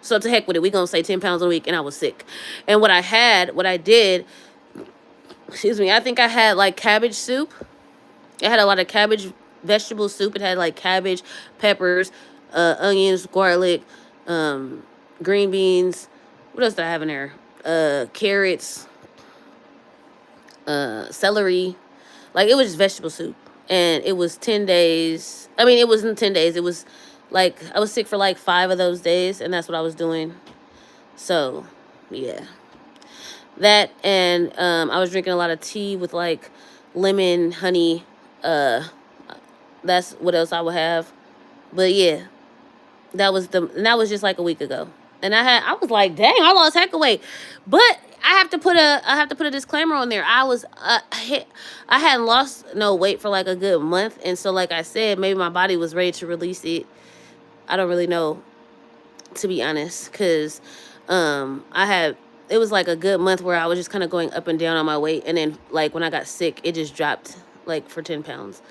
Speaker 1: So to heck with it. We gonna say 10 pounds a week, and I was sick. And what I did, excuse me, I think I had like cabbage soup. It had a lot of cabbage vegetable soup. It had like cabbage, peppers, onions, garlic, green beans. What else did I have in there? Carrots, celery. Like, it was just vegetable soup. And it was 10 days. I mean, it wasn't 10 days. It was like, I was sick for like 5 of those days, and that's what I was doing. So, yeah. That, and I was drinking a lot of tea with like lemon, honey. That's what else I would have. But yeah, and that was just like a week ago. And I was like, dang, I lost heck of weight. But I have to put a disclaimer on there. I hadn't lost no weight for like a good month, and so like I said, maybe my body was ready to release it. I don't really know, to be honest, because it was like a good month where I was just kind of going up and down on my weight, and then like when I got sick, it just dropped like for 10 pounds.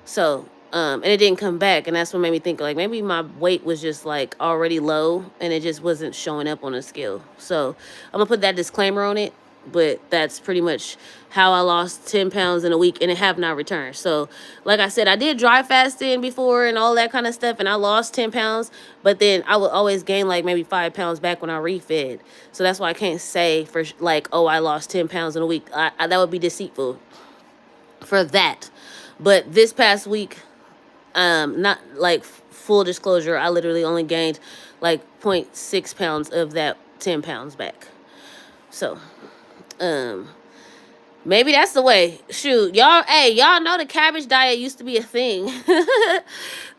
Speaker 1: So, and it didn't come back, and that's what made me think like maybe my weight was just like already low, and it just wasn't showing up on a scale. So I'm gonna put that disclaimer on it, but that's pretty much how I lost 10 pounds in a week, and it have not returned. So like I said, I did dry fasting before and all that kind of stuff, and I lost 10 pounds, but then I would always gain like maybe 5 pounds back when I refed. So that's why I can't say for like, oh, I lost 10 pounds in a week. That would be deceitful for that. But this past week, not like full disclosure, I literally only gained like 0.6 pounds of that 10 pounds back. So, maybe that's the way. Shoot, y'all know the cabbage diet used to be a thing.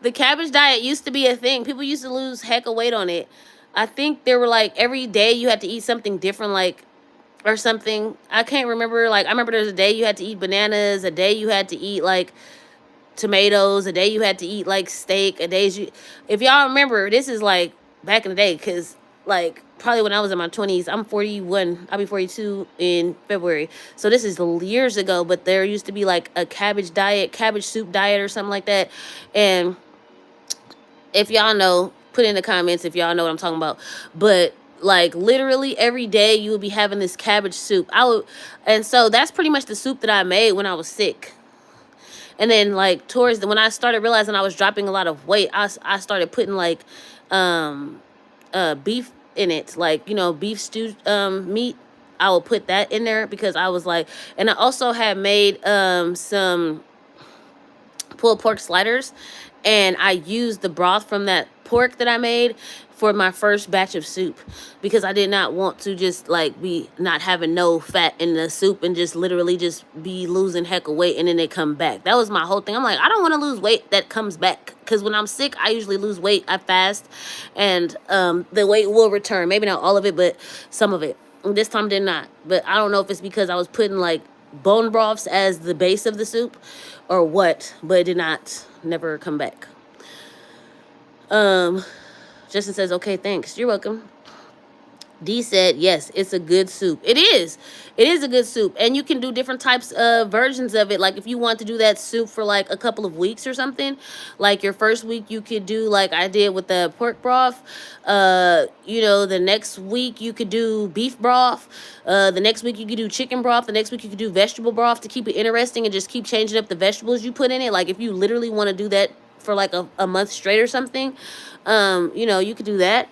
Speaker 1: The cabbage diet used to be a thing. People used to lose heck of weight on it. I think there were like every day you had to eat something different, like, or something. I can't remember. Like, I remember there was a day you had to eat bananas, a day you had to eat like tomatoes, a day you had to eat like steak, if y'all remember, this is like back in the day, because like probably when I was in my 20s. I'm 41, I'll be 42 in February, so this is years ago. But there used to be like a cabbage soup diet or something like that. And if y'all know, put in the comments if y'all know what I'm talking about. But like literally every day you would be having this cabbage soup. And so that's pretty much the soup that I made when I was sick. And then like when I started realizing I was dropping a lot of weight, I started putting like beef in it, like, beef stew meat. I would put that in there because I was like, and I also had made some pulled pork sliders, and I used the broth from that pork that I made for my first batch of soup, because I did not want to just like be not having no fat in the soup and just literally just be losing heck of weight and then they come back. That was my whole thing. I'm like, I don't want to lose weight that comes back, because when I'm sick, I usually lose weight. I fast, and the weight will return. Maybe not all of it, but some of it. This time did not. But I don't know if it's because I was putting like bone broths as the base of the soup or what, but it did not never come back. Justin says, okay, thanks. You're welcome. D said, yes, it's a good soup. It is. It is a good soup. And you can do different types of versions of it. Like if you want to do that soup for like a couple of weeks or something, like your first week you could do like I did with the pork broth. The next week you could do beef broth. The next week you could do chicken broth. The next week you could do vegetable broth to keep it interesting and just keep changing up the vegetables you put in it. Like if you literally want to do that for like a month straight or something, you could do that.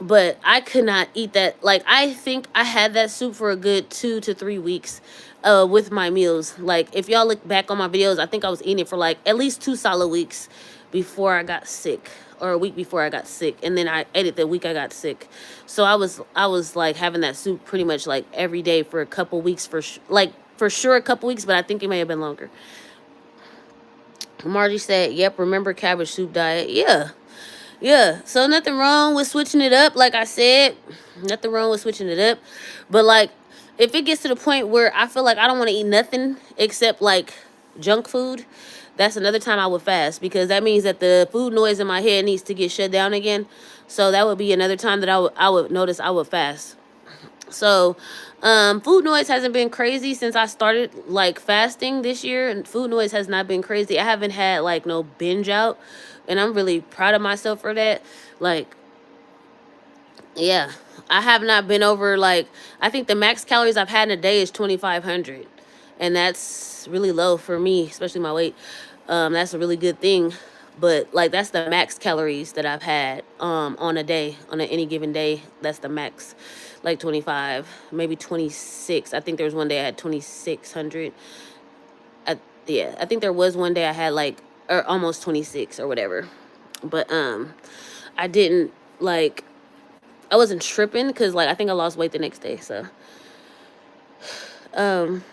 Speaker 1: But I could not eat that. Like, I think I had that soup for a good 2 to 3 weeks with my meals. Like, if y'all look back on my videos, I think I was eating it for like at least 2 solid weeks before I got sick, or a week before I got sick, and then I ate it the week I got sick. So I was like having that soup pretty much like every day for a couple weeks, for sure a couple weeks, but I think it may have been longer. Margie said, yep, remember cabbage soup diet. Yeah. Yeah. So nothing wrong with switching it up. Like I said, nothing wrong with switching it up. But like, if it gets to the point where I feel like I don't want to eat nothing except like junk food, that's another time I would fast, because that means that the food noise in my head needs to get shut down again. So that would be another time that I would notice I would fast. So, food noise hasn't been crazy since I started like fasting this year, and food noise has not been crazy. I haven't had like no binge out, and I'm really proud of myself for that. Like, yeah, I have not been over like, I think the max calories I've had in a day is 2,500, and that's really low for me, especially my weight. That's a really good thing, but like that's the max calories that I've had on a day, on any given day. That's the max, like 25, maybe 26. I think there was one day I had 2,600. Yeah, I think there was one day I had like, or almost 26 or whatever, but I didn't like, I wasn't tripping because like I think I lost weight the next day. So um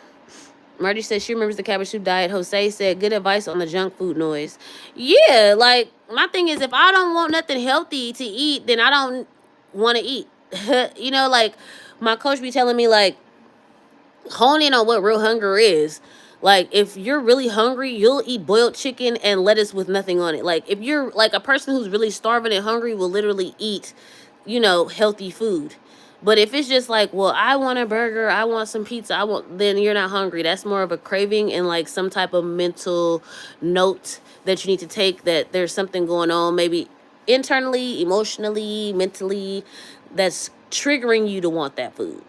Speaker 1: Marty says she remembers the cabbage soup diet. Jose said good advice on the junk food noise. Yeah, like my thing is, if I don't want nothing healthy to eat, then I don't want to eat. You know, like my coach be telling me like, hone in on what real hunger is. Like if you're really hungry, you'll eat boiled chicken and lettuce with nothing on it. Like if you're like a person who's really starving and hungry, will literally eat, healthy food. But if it's just like, well, I want a burger, I want some pizza, then you're not hungry. That's more of a craving and like some type of mental note that you need to take, that there's something going on, maybe internally, emotionally, mentally, that's triggering you to want that food,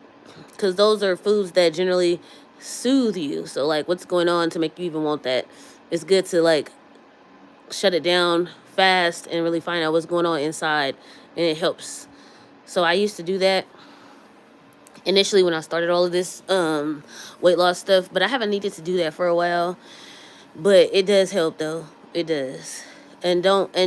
Speaker 1: because those are foods that generally soothe you. So like, what's going on to make you even want that? It's good to like shut it down fast and really find out what's going on inside, and it helps. So I used to do that initially when I started all of this weight loss stuff, but I haven't needed to do that for a while. But it does help though. It does. And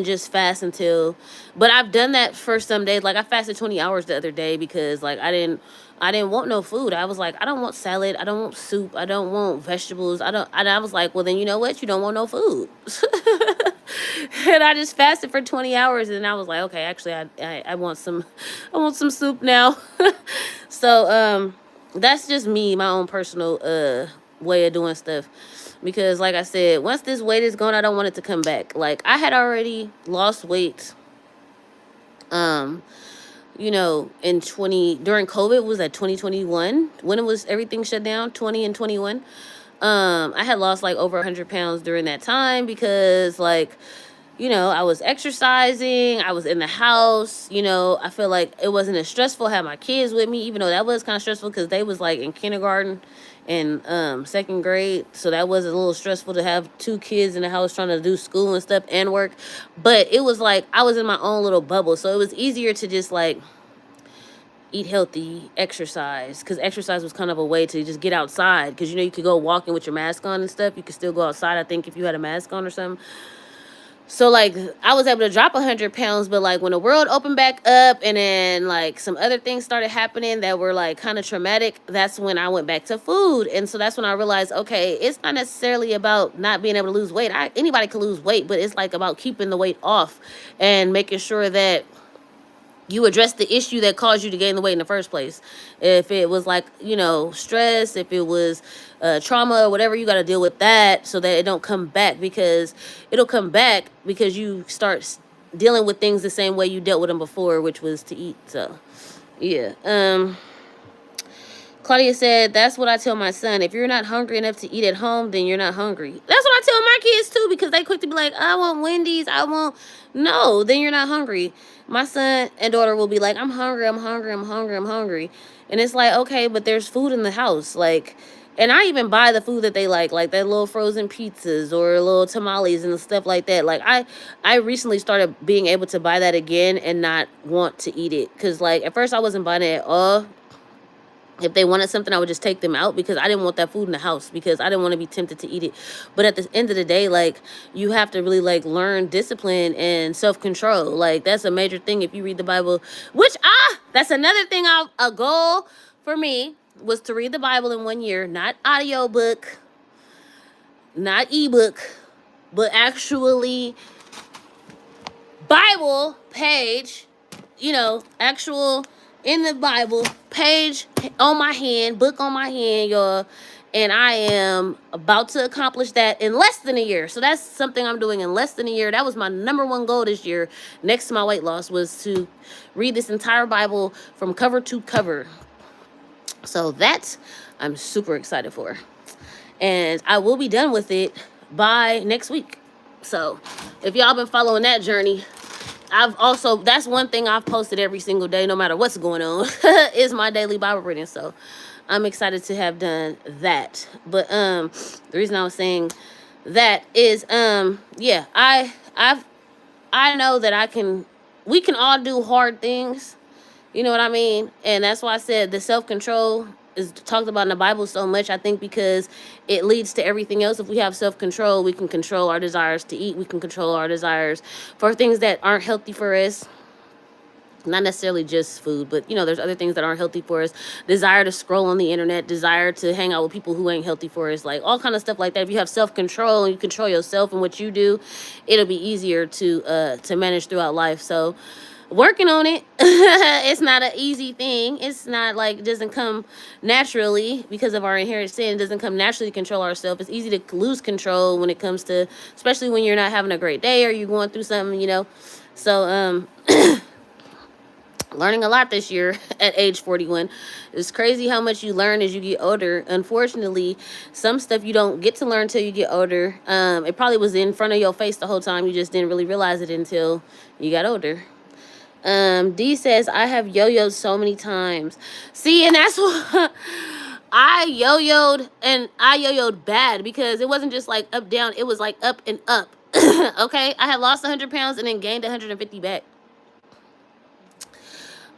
Speaker 1: just fast until, but I've done that for some days. Like I fasted 20 hours the other day because like I didn't want no food. I was like, I don't want salad, I don't want soup, I don't want vegetables. And I was like, well then you know what? You don't want no food. And I just fasted for 20 hours, and I was like, okay, actually I want some I want some soup now. So that's just me, my own personal way of doing stuff. Because like I said, once this weight is gone, I don't want it to come back. Like I had already lost weight um in 20, during COVID, was that 2021 when it was everything shut down, 20 and 21. I had lost like over 100 pounds during that time because like, I was exercising, I was in the house, I feel like it wasn't as stressful. I had my kids with me, even though that was kind of stressful because they was like in kindergarten and second grade. So that was a little stressful to have two kids in the house trying to do school and stuff and work. But it was like I was in my own little bubble. So it was easier to just like eat healthy, exercise, because exercise was kind of a way to just get outside, because you could go walking with your mask on and stuff. You could still go outside, I think, if you had a mask on or something. So like I was able to drop 100 pounds, but like when the world opened back up and then like some other things started happening that were like kind of traumatic, that's when I went back to food. And so that's when I realized, okay, it's not necessarily about not being able to lose weight. Anybody can lose weight, but it's like about keeping the weight off and making sure that you address the issue that caused you to gain the weight in the first place. If it was like, stress, if it was trauma or whatever, you got to deal with that so that it don't come back, because it'll come back because you start dealing with things the same way you dealt with them before, which was to eat. So, yeah. Claudia said, that's what I tell my son. If you're not hungry enough to eat at home, then you're not hungry. That's what I tell my kids too, because they quick to be like, I want Wendy's, I want... No, then you're not hungry. My son and daughter will be like, I'm hungry, I'm hungry, I'm hungry, I'm hungry. And it's like, okay, but there's food in the house. Like, and I even buy the food that they like that little frozen pizzas or little tamales and stuff like that. Like, I recently started being able to buy that again and not want to eat it. Because, like, at first I wasn't buying it at all. If they wanted something, I would just take them out because I didn't want that food in the house, because I didn't want to be tempted to eat it. But at the end of the day, like, you have to really like learn discipline and self-control. Like, that's a major thing if you read the Bible, which that's another thing. A goal for me was to read the Bible in 1 year, not audiobook, not ebook, but actually Bible page, actual in the Bible page on my hand, book on my hand, y'all. And I am about to accomplish that in less than a year. So that's something I'm doing in less than a year. That was my number one goal this year, next to my weight loss, was to read this entire Bible from cover to cover. So that I'm super excited for. And I will be done with it by next week. So if y'all been following that journey, that's one thing I've posted every single day, no matter what's going on, is my daily Bible reading. So I'm excited to have done that. But the reason I was saying that is yeah, I know that we can all do hard things. You know what I mean? And that's why I said the self-control is talked about in the Bible so much, I think, because it leads to everything else. If we have self-control, we can control our desires to eat. We can control our desires for things that aren't healthy for us. Not necessarily just food, but there's other things that aren't healthy for us. Desire to scroll on the internet, desire to hang out with people who ain't healthy for us, like all kind of stuff like that. If you have self-control and you control yourself and what you do, it'll be easier to manage throughout life. So working on it. It's not an easy thing. It's not like it doesn't come naturally because of our inherent sin. It doesn't come naturally to control ourselves. It's easy to lose control when it comes to, especially when you're not having a great day or you're going through something. So learning a lot this year at age 41. It's crazy how much you learn as you get older. Unfortunately, some stuff you don't get to learn till you get older. It probably was in front of your face the whole time. You just didn't really realize it until you got older. D says, I have yo-yoed so many times. See, and that's what I yo-yoed, and I yo-yoed bad because it wasn't just like up, down. It was like up and up. Okay? I had lost 100 pounds and then gained 150 back.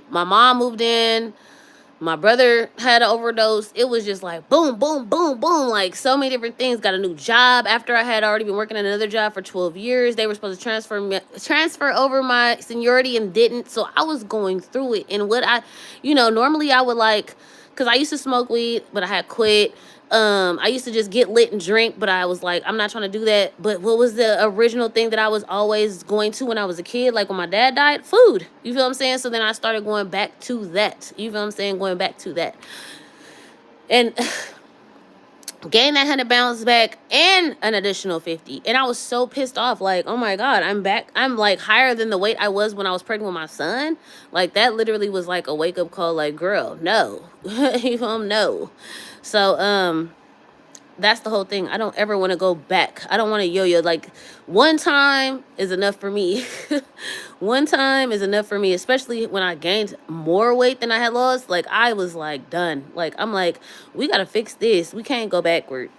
Speaker 1: My mom moved in. My brother had an overdose. It was just like boom, boom, boom, boom. Like so many different things. Got a new job after I had already been working at another job for 12 years. They were supposed to transfer over my seniority and didn't. So I was going through it. And normally I would because I used to smoke weed, but I had quit. I used to just get lit and drink, but I was like, I'm not trying to do that. But what was the original thing that I was always going to when I was a kid? Like when my dad died? Food. You feel what I'm saying? So then I started going back to that. You feel what I'm saying? Going back to that. And gained that 100 pounds back and an additional 50. And I was so pissed off. Like, oh my God, I'm back. I'm like higher than the weight I was when I was pregnant with my son. Like that literally was like a wake up call. Like, girl, no. No. So, that's the whole thing. I don't ever want to go back. I don't want to yo-yo. Like one time is enough for me. One time is enough for me, especially when I gained more weight than I had lost. Like I was like done. Like I'm like, we got to fix this. We can't go backward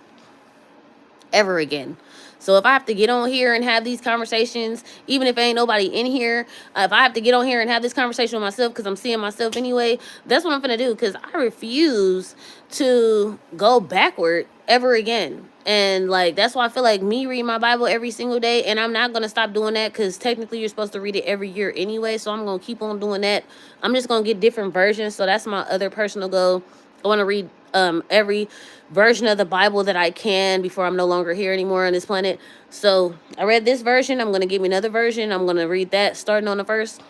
Speaker 1: ever again. So if I have to get on here and have these conversations, even if ain't nobody in here, if I have to get on here and have this conversation with myself because I'm seeing myself anyway, that's what I'm going to do, because I refuse to go backward ever again. And like that's why I feel like me reading my Bible every single day, and I'm not going to stop doing that because technically you're supposed to read it every year anyway. So I'm going to keep on doing that. I'm just going to get different versions. So that's my other personal goal. I want to read every version of the Bible that I can before I'm no longer here anymore on this planet. So I read this version. I'm going to give me another version. I'm going to read that starting on the first.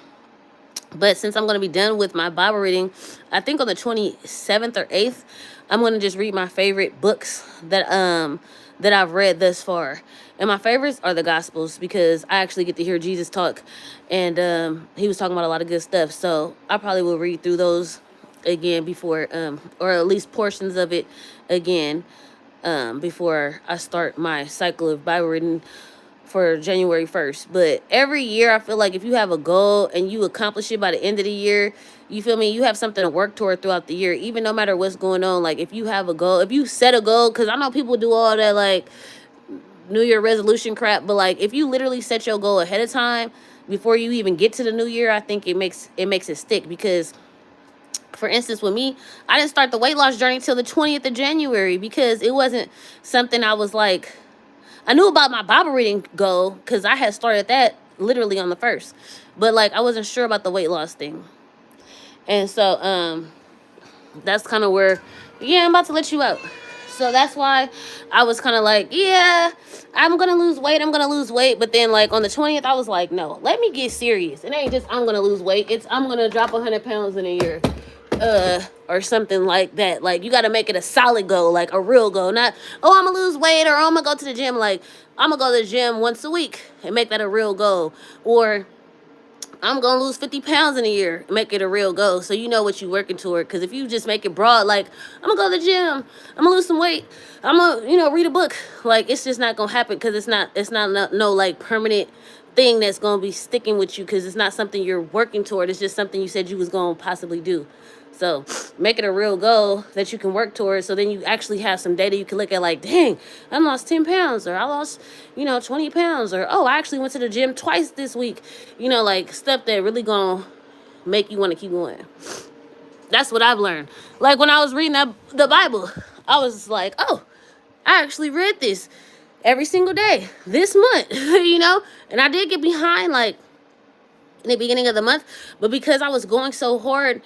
Speaker 1: But since I'm going to be done with my Bible reading, I think on the 27th or 8th, I'm going to just read my favorite books that I've read thus far. And my favorites are the Gospels because I actually get to hear Jesus talk. And he was talking about a lot of good stuff. So I probably will read through those again before, or at least portions of it again, before I start my cycle of Bible reading for January 1st. But every year I feel like if you have a goal and you accomplish it by the end of the year, you feel me, you have something to work toward throughout the year, even no matter what's going on. Like if you have a goal, if you set a goal, because I know people do all that like New Year resolution crap, but like if you literally set your goal ahead of time before you even get to the new year, I think it makes it stick. Because for instance, with me, I didn't start the weight loss journey till the 20th of January because it wasn't something I was like, I knew about my Bible reading goal because I had started that literally on the 1st. But like I wasn't sure about the weight loss thing. And so that's kind of where, yeah, I'm about to let you out. So that's why I was kind of like, yeah, I'm gonna lose weight. I'm gonna lose weight. But then, like on the 20th, I was like, no, let me get serious. It ain't just I'm gonna lose weight. It's I'm gonna drop 100 pounds in a year, or something like that. Like you got to make it a solid goal, like a real goal. Not oh I'm gonna lose weight or oh, I'm gonna go to the gym. Like I'm gonna go to the gym once a week and make that a real goal. Or I'm gonna lose 50 pounds in a year, make it a real goal, so you know what you're working toward. Because if you just make it broad, like I'm gonna go to the gym, I'm gonna lose some weight, I'm gonna read a book, like it's just not gonna happen. Because it's not no like permanent thing that's gonna be sticking with you. Because it's not something you're working toward. It's just something you said you was gonna possibly do. So make it a real goal that you can work towards. So then you actually have some data you can look at, like, dang, I lost 10 pounds, or I lost, 20 pounds, or oh, I actually went to the gym twice this week. Like stuff that really gonna make you want to keep going. That's what I've learned. Like when I was reading the Bible, I was like, oh, I actually read this every single day this month, and I did get behind like in the beginning of the month, but because I was going so hard,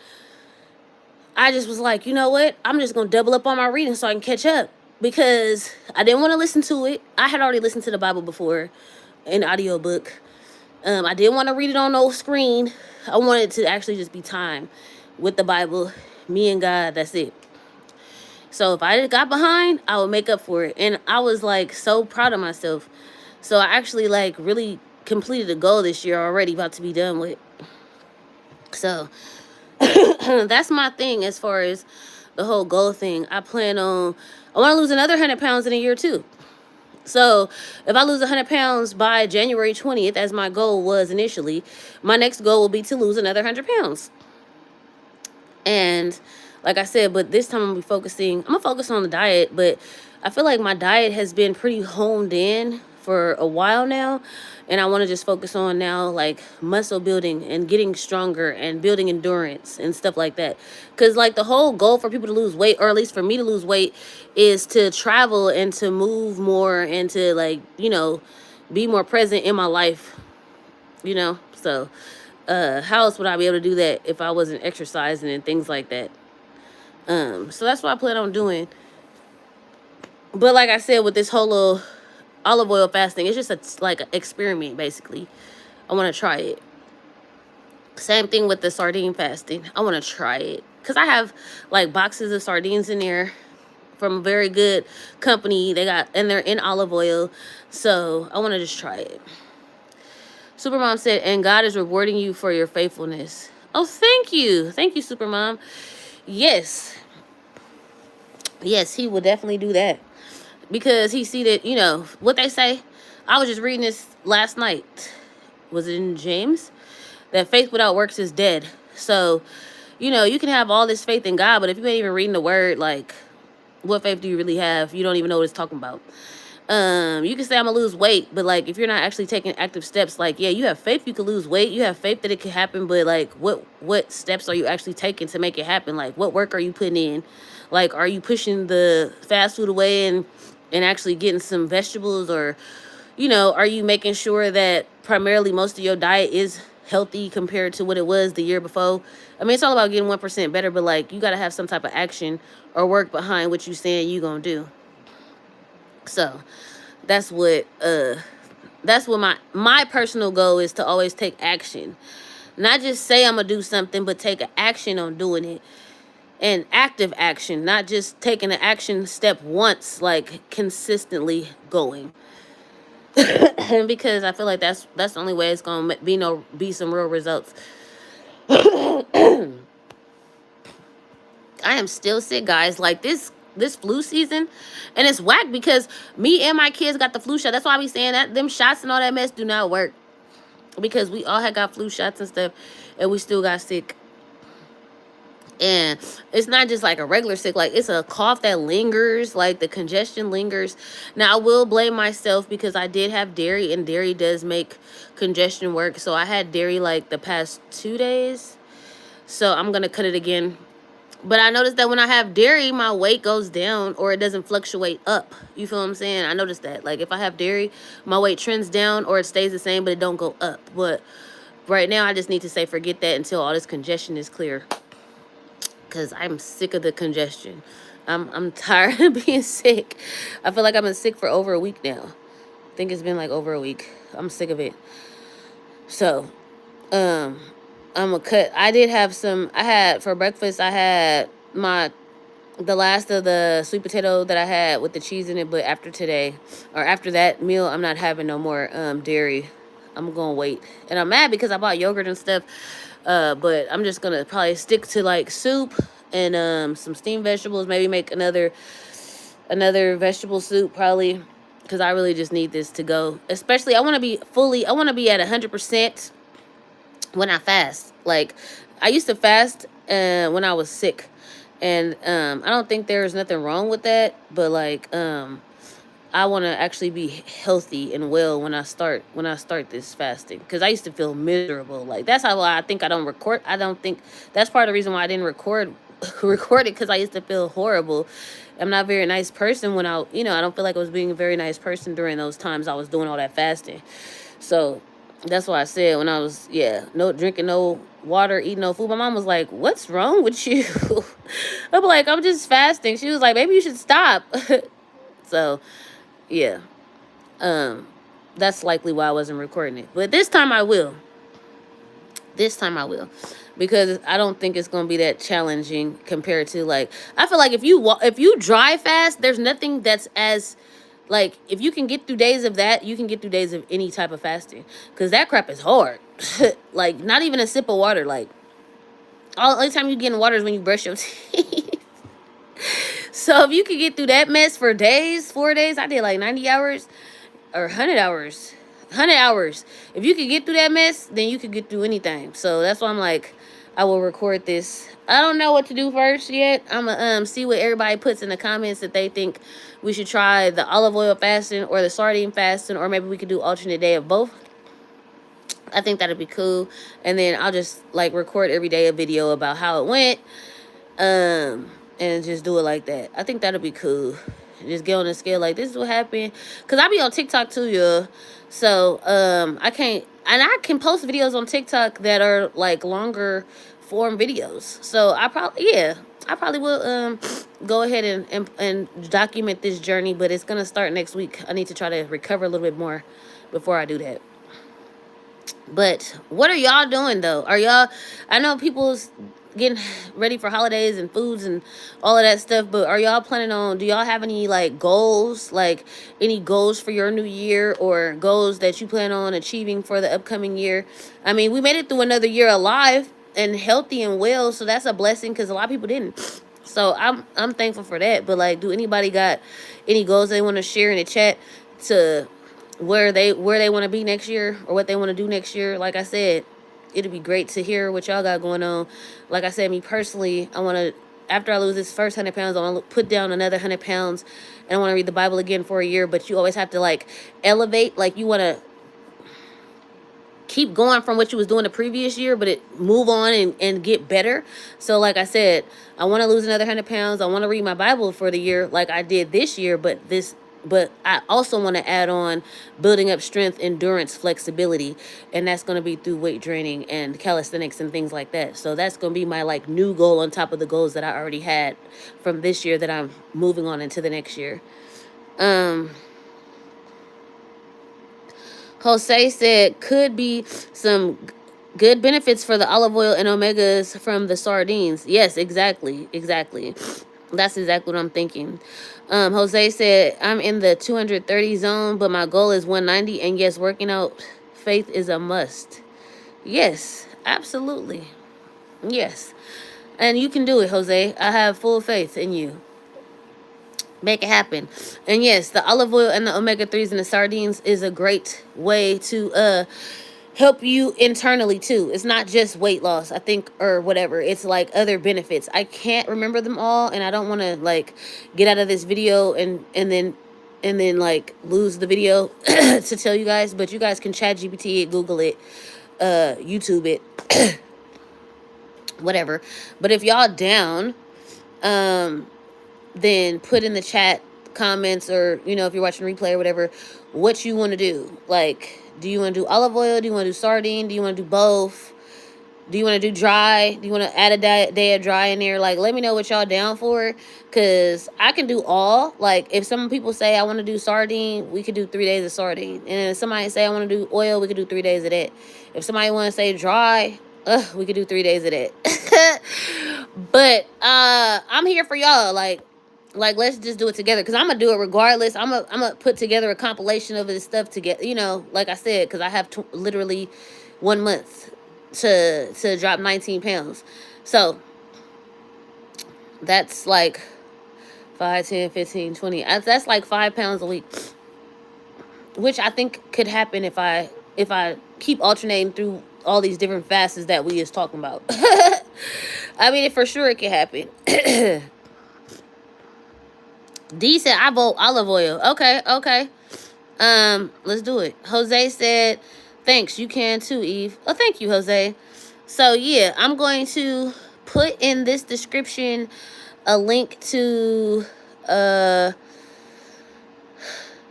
Speaker 1: I just was like, you know what? I'm just going to double up on my reading so I can catch up. Because I didn't want to listen to it. I had already listened to the Bible before in audiobook. I didn't want to read it on no screen. I wanted to actually just be time with the Bible, me and God, that's it. So if I got behind, I would make up for it. And I was like so proud of myself. So I actually like really completed a goal this year already, about to be done with. So that's my thing as far as the whole goal thing. I want to lose another 100 pounds in a year too. So if I lose 100 pounds by January 20th, as my goal was initially, my next goal will be to lose another 100 pounds. And like I said, but this time I'm going to focus on the diet, but I feel like my diet has been pretty honed in for a while now. And I want to just focus on now, like muscle building and getting stronger and building endurance and stuff like that. Because like the whole goal for people to lose weight, or at least for me to lose weight, is to travel and to move more and to like, be more present in my life, So how else would I be able to do that if I wasn't exercising and things like that? So that's what I plan on doing. But like I said, with this whole little olive oil fasting, it's just like an experiment, basically. I want to try it. Same thing with the sardine fasting. I want to try it. Because I have like boxes of sardines in there from a very good company. And they're in olive oil. So I want to just try it. Supermom said, and God is rewarding you for your faithfulness. Oh, thank you. Thank you, Supermom. Yes. Yes, he will definitely do that. Because he see that, what they say. I was just reading this last night. Was it in James? That faith without works is dead. So, you can have all this faith in God, but if you ain't even reading the word, like, what faith do you really have? You don't even know what it's talking about. You can say I'm gonna lose weight, but like if you're not actually taking active steps, like yeah, you have faith you can lose weight, you have faith that it can happen, but like what steps are you actually taking to make it happen? Like what work are you putting in? Like are you pushing the fast food away and actually getting some vegetables, or are you making sure that primarily most of your diet is healthy compared to what it was the year before? I mean, it's all about getting 1% better, but like you got to have some type of action or work behind what you saying you gonna do. So that's what my personal goal is, to always take action. Not just say I'm gonna do something, but take action on doing it. And active action, not just taking an action step once, like consistently going. Because I feel like that's the only way it's gonna be some real results. I am still sick, guys. Like this flu season, and it's whack because me and my kids got the flu shot. That's why I be saying that them shots and all that mess do not work, because we all had got flu shots and stuff, and we still got sick. And it's not just like a regular sick, like it's a cough that lingers, like the congestion lingers. Now I will blame myself because I did have dairy, and dairy does make congestion work. So I had dairy like the past 2 days, so I'm gonna cut it again. But I noticed that when I have dairy, my weight goes down, or it doesn't fluctuate up. You feel what I'm saying? I noticed that. Like if I have dairy, my weight trends down, or it stays the same, but it don't go up. But right now I just need to say forget that until all this congestion is clear. Because I'm sick of the congestion. I'm tired of being sick. I feel like I've been sick for over a week now. I think it's been like over a week. I'm sick of it. So, um, I'm gonna cut. I did have some. I had for breakfast. I had the last of the sweet potato that I had with the cheese in it. But after today, or after that meal, I'm not having no more dairy. I'm gonna wait, and I'm mad because I bought yogurt and stuff. But I'm just gonna probably stick to like soup and some steamed vegetables. Maybe make another vegetable soup probably, because I really just need this to go. Especially I want to be fully. I want to be at 100% when I fast. Like I used to fast when I was sick, and I don't think there's nothing wrong with that. But like I want to actually be healthy and well when I start this fasting, because I used to feel miserable. Like that's how I think I don't record. I don't think that's part of the reason why I didn't record it, because I used to feel horrible. I'm not a very nice person when I don't feel like I was being a very nice person during those times I was doing all that fasting. So that's why I said when I was, no drinking no water, eating no food. My mom was like, "What's wrong with you?" I'm like, "I'm just fasting." She was like, "Maybe you should stop." So yeah, um, that's likely why I wasn't recording it. But this time I will. This time I will, because I don't think it's gonna be that challenging compared to, like, I feel like if you dry fast, there's nothing that's as, like, if you can get through days of that, you can get through days of any type of fasting, because that crap is hard. Like, not even a sip of water. Like, only time you get in water is when you brush your teeth. So if you can get through that mess for days, 4 days, I did like 90 hours or 100 hours. 100 hours. If you could get through that mess, then you could get through anything. So that's why I'm like, I will record this. I don't know what to do first yet. I'm going to see what everybody puts in the comments, that they think we should try the olive oil fasting or the sardine fasting, or maybe we could do alternate day of both. I think that'd be cool. And then I'll just like record every day a video about how it went. And just do it like that. I think that'll be cool. Just get on the scale like, this is what happened. Cause I be on TikTok too, y'all. So I can't, and I can post videos on TikTok that are like longer form videos. So I probably will go ahead and document this journey, but it's gonna start next week. I need to try to recover a little bit more before I do that. But what are y'all doing though? Are y'all, I know people's getting ready for holidays and foods and all of that stuff, but are y'all planning on, do y'all have any like goals, like any goals for your new year, or goals that you plan on achieving for the upcoming year? I mean, we made it through another year alive and healthy and well, so that's a blessing, because a lot of people didn't. So I'm thankful for that. But like, do anybody got any goals they want to share in the chat to where they want to be next year, or what they want to do next year? Like I said, it'd be great to hear what y'all got going on. Like I said, me personally, I want to, after I lose this first 100 pounds, I want to put down another 100 pounds, and I want to read the Bible again for a year. But you always have to like elevate, like you want to keep going from what you was doing the previous year, but it move on and get better. So like I said, I want to lose another 100 pounds. I want to read my Bible for the year like I did this year, but I also want to add on building up strength, endurance, flexibility, and that's going to be through weight training and calisthenics and things like that. So that's going to be my like new goal on top of the goals that I already had from this year that I'm moving on into the next year. Jose said could be some good benefits for the olive oil and omegas from the sardines. Yes, exactly. That's exactly what I'm thinking. Jose said, I'm in the 230 zone, but my goal is 190. And yes, working out faith is a must. Yes, absolutely. Yes. And you can do it, Jose. I have full faith in you. Make it happen. And yes, the olive oil and the omega-3s and the sardines is a great way to help you internally too. It's not just weight loss, I think, or whatever. It's like other benefits. I can't remember them all, and I don't want to like get out of this video and then like lose the video to tell you guys. But you guys can chat GPT it, Google it, YouTube it, whatever. But if y'all down, then put in the chat comments, or if you're watching replay or whatever, what you want to do. Like, do you want to do olive oil? Do you want to do sardine? Do you want to do both? Do you want to do dry? Do you want to add a day of dry in there? Like, let me know what y'all down for, cause I can do all. Like, if some people say I want to do sardine, we could do 3 days of sardine. And if somebody say I want to do oil, we could do 3 days of that. If somebody want to say dry, we could do 3 days of that. But I'm here for y'all. Like let's just do it together, because I'm gonna do it regardless. I'm gonna put together a compilation of this stuff together, like I said, because I have literally 1 month to drop 19 pounds. So that's like 5, 10, 15, 20. That's like 5 pounds a week, which I think could happen if I keep alternating through all these different fasts that we is talking about. I mean, for sure it can happen. D said I vote olive oil. Okay, okay. Let's do it. Jose said, thanks, you can too, Eve. Oh, thank you, Jose. So yeah, I'm going to put in this description a link to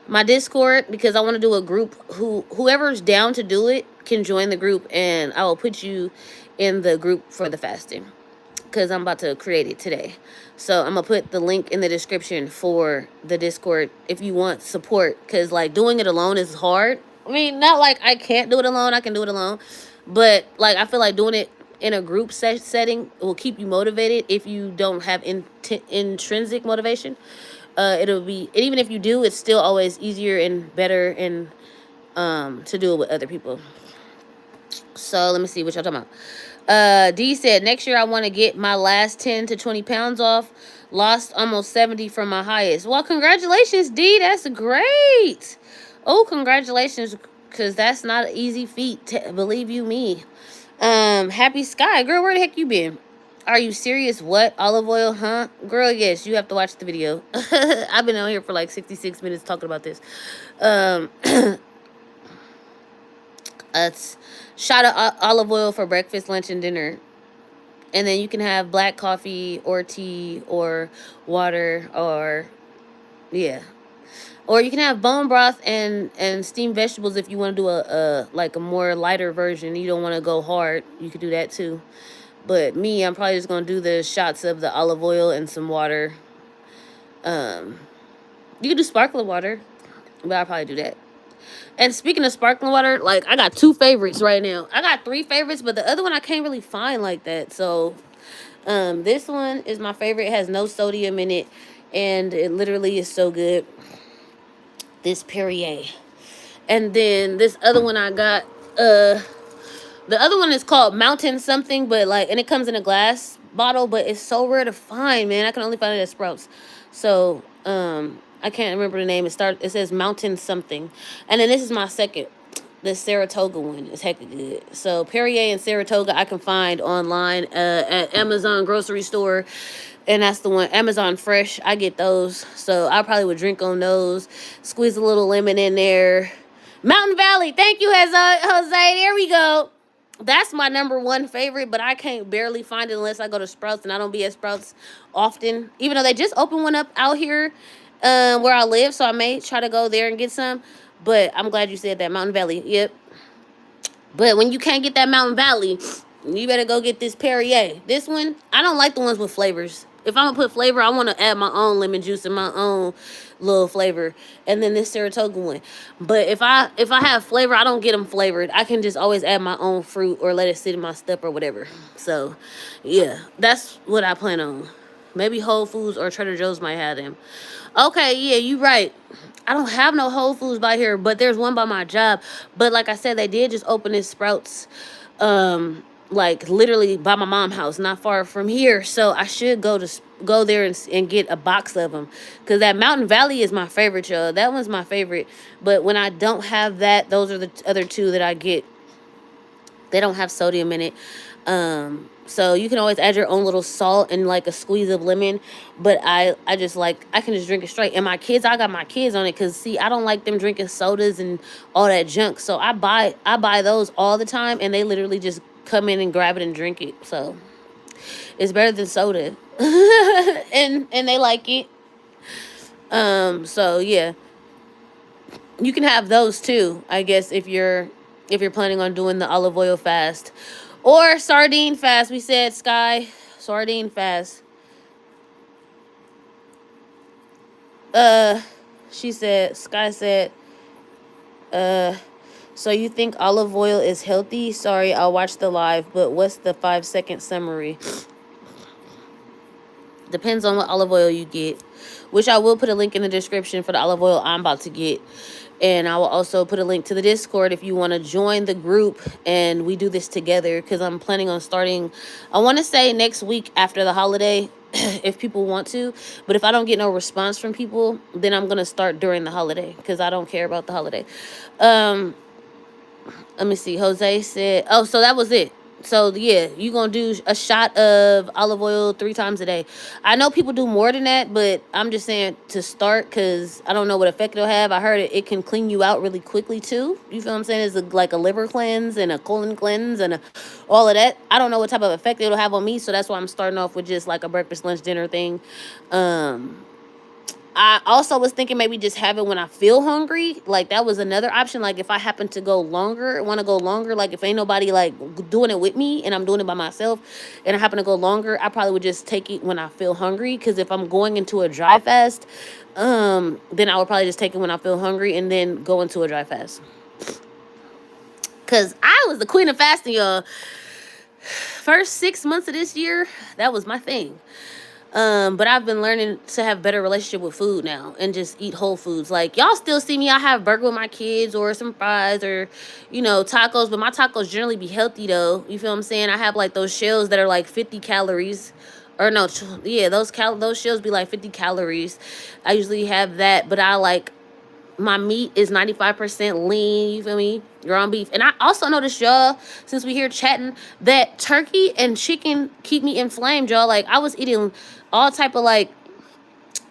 Speaker 1: my Discord, because I want to do a group. Whoever's down to do it can join the group, and I will put you in the group for the fasting, because I'm about to create it today. So I'm gonna put the link in the description for the Discord if you want support, because like doing it alone is hard. I mean, not like I can't do it alone, I can do it alone, but like I feel like doing it in a group setting will keep you motivated if you don't have intrinsic motivation. It'll be, and even if you do, it's still always easier and better and to do it with other people. So let me see what y'all talking about. D said, next year I want to get my last 10 to 20 pounds off. Lost almost 70 from my highest. Well, congratulations, D. That's great. Oh, congratulations, because that's not an easy feat, believe you me. Happy Sky. Girl, where the heck you been? Are you serious? What? Olive oil, huh? Girl, yes, you have to watch the video. I've been on here for like 66 minutes talking about this. A shot of olive oil for breakfast, lunch, and dinner. And then you can have black coffee or tea or water, or yeah. Or you can have bone broth and steamed vegetables if you want to do a like a more lighter version. You don't want to go hard. You could do that too. But me, I'm probably just gonna do the shots of the olive oil and some water. You could do sparkling water, but I'll probably do that. And speaking of sparkling water, like I got 2 favorites right now. I got 3 favorites, but the other one I can't really find like that. So, this one is my favorite. It has no sodium in it, and it literally is so good. This Perrier, and then this other one I got. The other one is called Mountain something, but like, and it comes in a glass bottle, but it's so rare to find, man. I can only find it at Sprouts. So, I can't remember the name. It says Mountain something. And then this is my second. The Saratoga one is hecka good. So Perrier and Saratoga I can find online at Amazon grocery store. And that's the one, Amazon Fresh. I get those. So I probably would drink on those. Squeeze a little lemon in there. Mountain Valley. Thank you, Jose. There we go. That's my number 1 favorite, but I can't barely find it unless I go to Sprouts, and I don't be at Sprouts often. Even though they just opened one up out here where I live, so I may try to go there and get some. But I'm glad you said that, Mountain Valley. Yep. But when you can't get that Mountain Valley, you better go get this Perrier. This one, I don't like the ones with flavors. If I'm gonna put flavor, I want to add my own lemon juice and my own little flavor, and then this Saratoga one. But if I have flavor, I don't get them flavored. I can just always add my own fruit or let it sit in my stuff or whatever. So, yeah, that's what I plan on. Maybe Whole Foods or Trader Joe's might have them. Okay, yeah, you right. I don't have no Whole Foods by here, but there's one by my job. But like I said, they did just open this Sprouts, like literally by my mom's house, not far from here. So I should go there and get a box of them, because that Mountain Valley is my favorite, y'all. That one's my favorite. But when I don't have that, those are the other 2 that I get. They don't have sodium in it. So you can always add your own little salt and like a squeeze of lemon. But I just like, I can just drink it straight. And my kids, I got my kids on it, because see, I don't like them drinking sodas and all that junk. So I buy those all the time, and they literally just come in and grab it and drink it. So it's better than soda. and they like it. So yeah, you can have those too, I guess, if you're planning on doing the olive oil fast. Or sardine fast. We said Sky. Sardine fast. Uh, she said, Sky said, uh, so you think olive oil is healthy? Sorry, I'll watch the live, but what's the 5-second summary? Depends on what olive oil you get, which I will put a link in the description for the olive oil I'm about to get. And I will also put a link to the Discord if you want to join the group and we do this together, because I'm planning on starting, I want to say next week after the holiday, if people want to. But if I don't get no response from people, then I'm going to start during the holiday, because I don't care about the holiday. Let me see. Jose said, oh, so that was it. So, yeah, you're going to do a shot of olive oil 3 times a day. I know people do more than that, but I'm just saying to start, because I don't know what effect it'll have. I heard it can clean you out really quickly, too. You feel what I'm saying? It's like a liver cleanse and a colon cleanse and all of that. I don't know what type of effect it'll have on me, so that's why I'm starting off with just like a breakfast, lunch, dinner thing. I also was thinking maybe just have it when I feel hungry. Like, that was another option. Like, if I happen to go longer, want to go longer, like if ain't nobody like doing it with me and I'm doing it by myself and I happen to go longer, I probably would just take it when I feel hungry. Because if I'm going into a dry fast, then I would probably just take it when I feel hungry and then go into a dry fast. Because I was the queen of fasting, y'all. First 6 months of this year, that was my thing. But I've been learning to have better relationship with food now and just eat whole foods. Like, y'all still see me, I have burger with my kids or some fries or, tacos. But my tacos generally be healthy, though. You feel what I'm saying? I have, like, those shells that are, like, 50 calories. Or, no, yeah, those shells be, like, 50 calories. I usually have that. But I, like, my meat is 95% lean, you feel me? Ground beef. And I also noticed, y'all, since we here chatting, that turkey and chicken keep me inflamed, y'all. Like, I was eating all type of, like,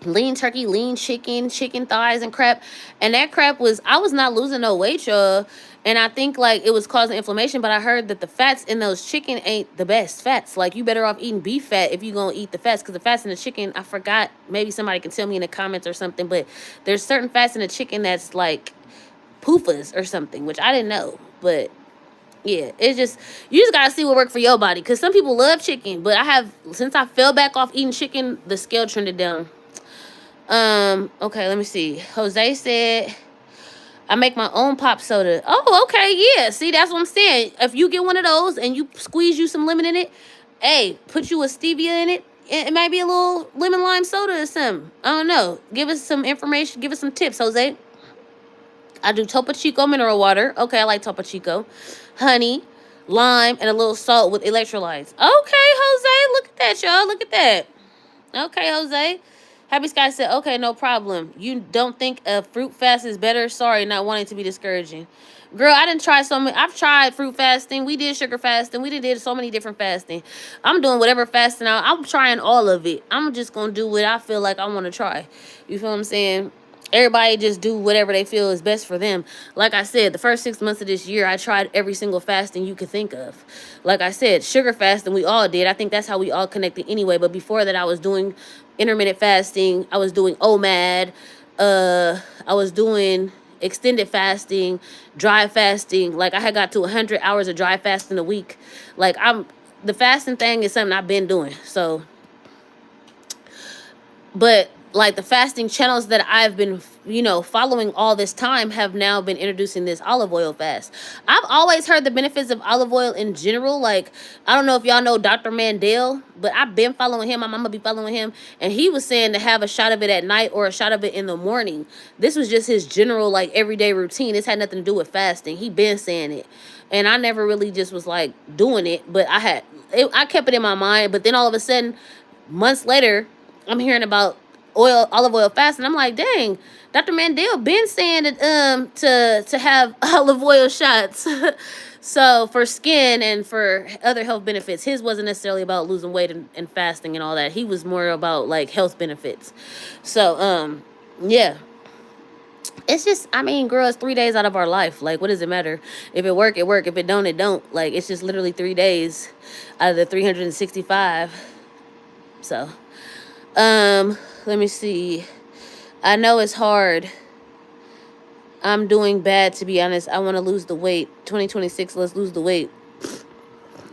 Speaker 1: lean turkey, lean chicken, chicken thighs and crap. And that crap I was not losing no weight, y'all. And I think, like, it was causing inflammation, but I heard that the fats in those chicken ain't the best fats. Like, you better off eating beef fat if you're going to eat the fats, because the fats in the chicken, I forgot, maybe somebody can tell me in the comments or something, but there's certain fats in the chicken that's, like, PUFAs or something, which I didn't know. But, yeah, it's just, you just got to see what works for your body, because some people love chicken, but since I fell back off eating chicken, the scale trended down. Okay, let me see. Jose said, I make my own pop soda. Oh, okay, yeah. See, that's what I'm saying. If you get one of those and you squeeze you some lemon in it, hey, put you a stevia in it, it might be a little lemon lime soda or something. I don't know. Give us some information. Give us some tips, Jose. I do Topo Chico mineral water. Okay, I like Topo Chico. Honey, lime, and a little salt with electrolytes. Okay, Jose, look at that, y'all. Look at that. Okay, Jose. Happy Sky said, okay, no problem. You don't think a fruit fast is better? Sorry, not wanting to be discouraging. Girl, I didn't try so many. I've tried fruit fasting. We did sugar fasting. We did so many different fasting. I'm doing whatever fasting out. I'm trying all of it. I'm just going to do what I feel like I want to try. You feel what I'm saying? Everybody just do whatever they feel is best for them. Like I said, the first 6 months of this year, I tried every single fasting you could think of. Like I said, sugar fasting, we all did. I think that's how we all connected anyway. But before that, I was doing intermittent fasting. I was doing OMAD. I was doing extended fasting, dry fasting. Like, I had got to 100 hours of dry fasting a week. Like, the fasting thing is something I've been doing. So, but like, the fasting channels that I've been, following all this time have now been introducing this olive oil fast. I've always heard the benefits of olive oil in general. Like, I don't know if y'all know Dr. Mandel, but I've been following him. My mama be following him. And he was saying to have a shot of it at night or a shot of it in the morning. This was just his general, like, everyday routine. This had nothing to do with fasting. He been saying it. And I never really just was, like, doing it. But I kept it in my mind. But then all of a sudden, months later, I'm hearing about olive oil fast, and I'm like, dang, Dr. Mandel been saying that to have olive oil shots. So for skin and for other health benefits, his wasn't necessarily about losing weight and fasting and all that. He was more about, like, health benefits. So yeah, it's just, I mean, girl, it's 3 days out of our life. Like, what does it matter? If it work, it work. If it don't, it don't. Like, it's just literally 3 days out of the 365. So let me see. I know it's hard. I'm doing bad, to be honest. I want to lose the weight. 2026, let's lose the weight.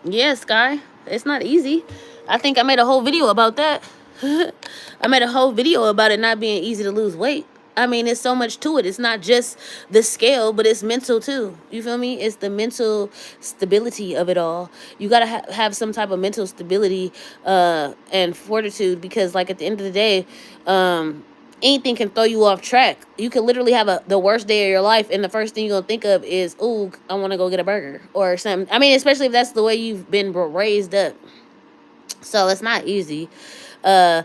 Speaker 1: Yeah, Sky. It's not easy. I think I made a whole video about that. I made a whole video about it not being easy to lose weight. I mean, it's so much to it. It's not just the scale, but it's mental too. You feel me? It's the mental stability of it all. You gotta have some type of mental stability and fortitude because, like, at the end of the day, anything can throw you off track. You can literally have the worst day of your life, and the first thing you're gonna think of is, "Ooh, I want to go get a burger or something." I mean, especially if that's the way you've been raised up. So it's not easy. Uh,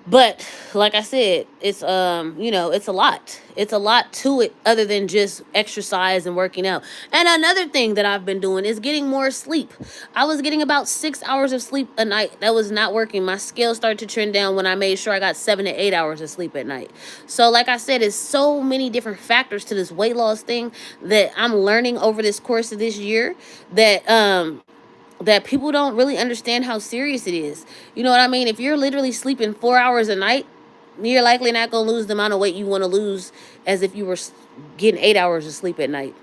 Speaker 1: but like I said, it's it's a lot. It's a lot to it other than just exercise and working out. And another thing that I've been doing is getting more sleep. I was getting about 6 hours of sleep a night. That was not working. My scale started to trend down when I made sure I got 7 to 8 hours of sleep at night. So like I said, it's so many different factors to this weight loss thing that I'm learning over this course of this year that people don't really understand how serious it is. You know what I mean? If you're literally sleeping 4 hours a night, you're likely not gonna lose the amount of weight you want to lose as if you were getting 8 hours of sleep at night.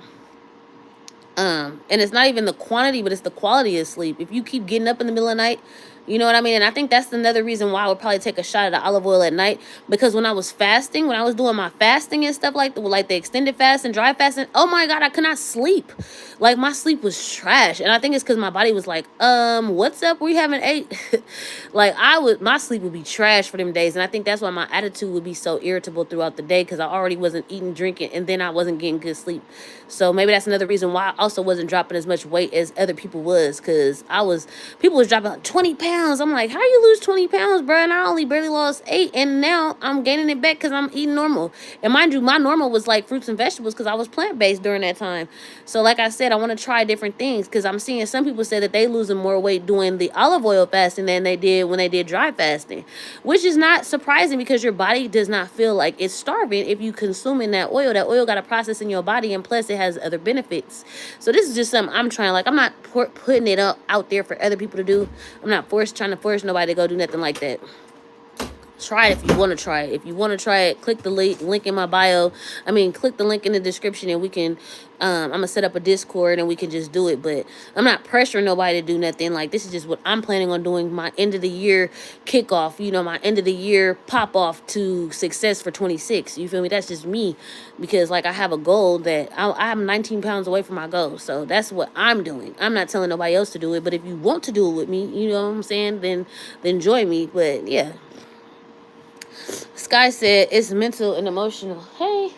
Speaker 1: And it's not even the quantity, but it's the quality of sleep. If you keep getting up in the middle of the night, you know what I mean? And I think that's another reason why I would probably take a shot of the olive oil at night. Because when I was fasting, when I was doing my fasting and stuff like the extended fast and dry fasting, oh my God, I could not sleep. Like my sleep was trash. And I think it's because my body was like, what's up? We haven't ate. Like my sleep would be trash for them days. And I think that's why my attitude would be so irritable throughout the day because I already wasn't eating, drinking, and then I wasn't getting good sleep. So maybe that's another reason why I also wasn't dropping as much weight as other people was, because people was dropping like 20 pounds. I'm like, how you lose 20 pounds, bro? And I only barely lost 8, and now I'm gaining it back because I'm eating normal. And mind you, my normal was like fruits and vegetables because I was plant based during that time. So like I said, I want to try different things because I'm seeing some people say that they losing more weight doing the olive oil fasting than they did when they did dry fasting, which is not surprising because your body does not feel like it's starving if you consuming that oil. That oil got to process in your body, and plus it has other benefits. So this is just something I'm trying. Like I'm not putting it out there for other people to do. I'm not trying to force nobody to go do nothing like that. Try it if you want to try it. If you want to try it, click the link in my bio. I mean, click the link in the description, and we can. I'm gonna set up a Discord, and we can just do it. But I'm not pressuring nobody to do nothing. Like this is just what I'm planning on doing. My end of the year kickoff. You know, my end of the year pop off to success for 26. You feel me? That's just me, because like I have a goal that I'm 19 pounds away from my goal. So that's what I'm doing. I'm not telling nobody else to do it. But if you want to do it with me, you know what I'm saying? Then join me. But yeah. Sky said it's mental and emotional. Hey,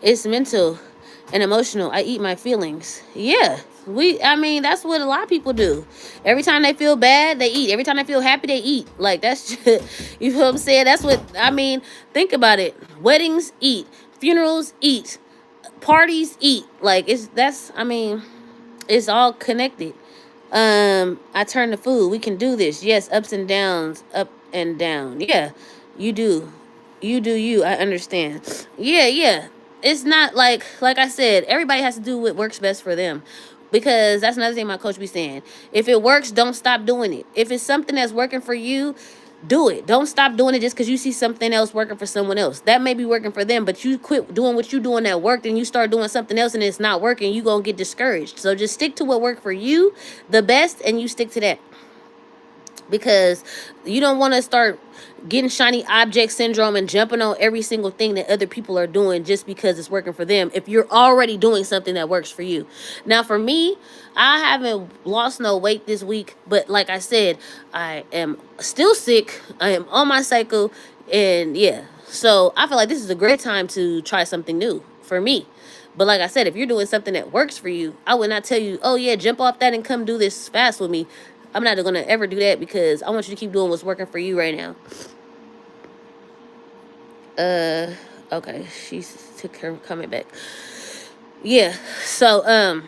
Speaker 1: it's mental and emotional. I eat my feelings. Yeah. I mean, that's what a lot of people do. Every time they feel bad, they eat. Every time they feel happy, they eat. Like, that's just, you know what I'm saying? That's what, I mean, think about it. Weddings, eat. Funerals, eat. Parties, eat. Like, I mean, it's all connected. I turn to food. We can do this. Yes, ups and downs, up and down. Yeah, you do. You do you. I understand. Yeah, yeah. It's not like I said, everybody has to do what works best for them. Because that's another thing my coach be saying. If it works, don't stop doing it. If it's something that's working for you, do it. Don't stop doing it just because you see something else working for someone else. That may be working for them, but you quit doing what you doing that worked and you start doing something else and it's not working, you gonna get discouraged. So just stick to what worked for you the best and you stick to that, because you don't want to start getting shiny object syndrome and jumping on every single thing that other people are doing just because it's working for them if you're already doing something that works for you. Now for me, I haven't lost no weight this week, but like I said, I am still sick. I am on my cycle, and yeah, so I feel like this is a great time to try something new for me. But like I said, if you're doing something that works for you, I would not tell you, oh yeah, jump off that and come do this fast with me. I'm not gonna ever do that because I want you to keep doing what's working for you right now. Uh, okay, she took her coming back. Yeah, so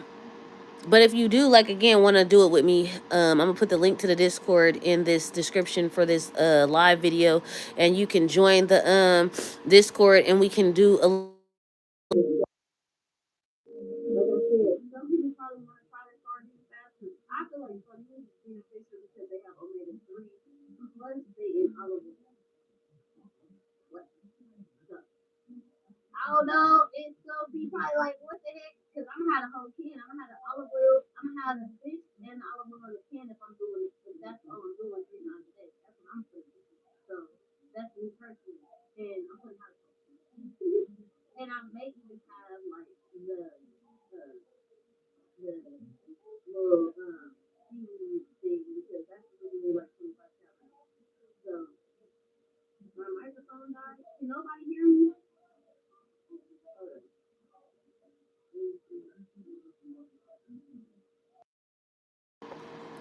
Speaker 1: but if you do like again want to do it with me, I'm gonna put the link to the Discord in this description for this live video, and you can join the Discord, and we can do a. Like I said, some people probably want to try that sardine fasting. I feel like sardines is beneficial because they have omega 3 plus they in olive oil. What? I don't know. It's gonna be probably like what the heck? Because I'm gonna have a whole can. I'm gonna have the olive oil. I'm gonna have the fish,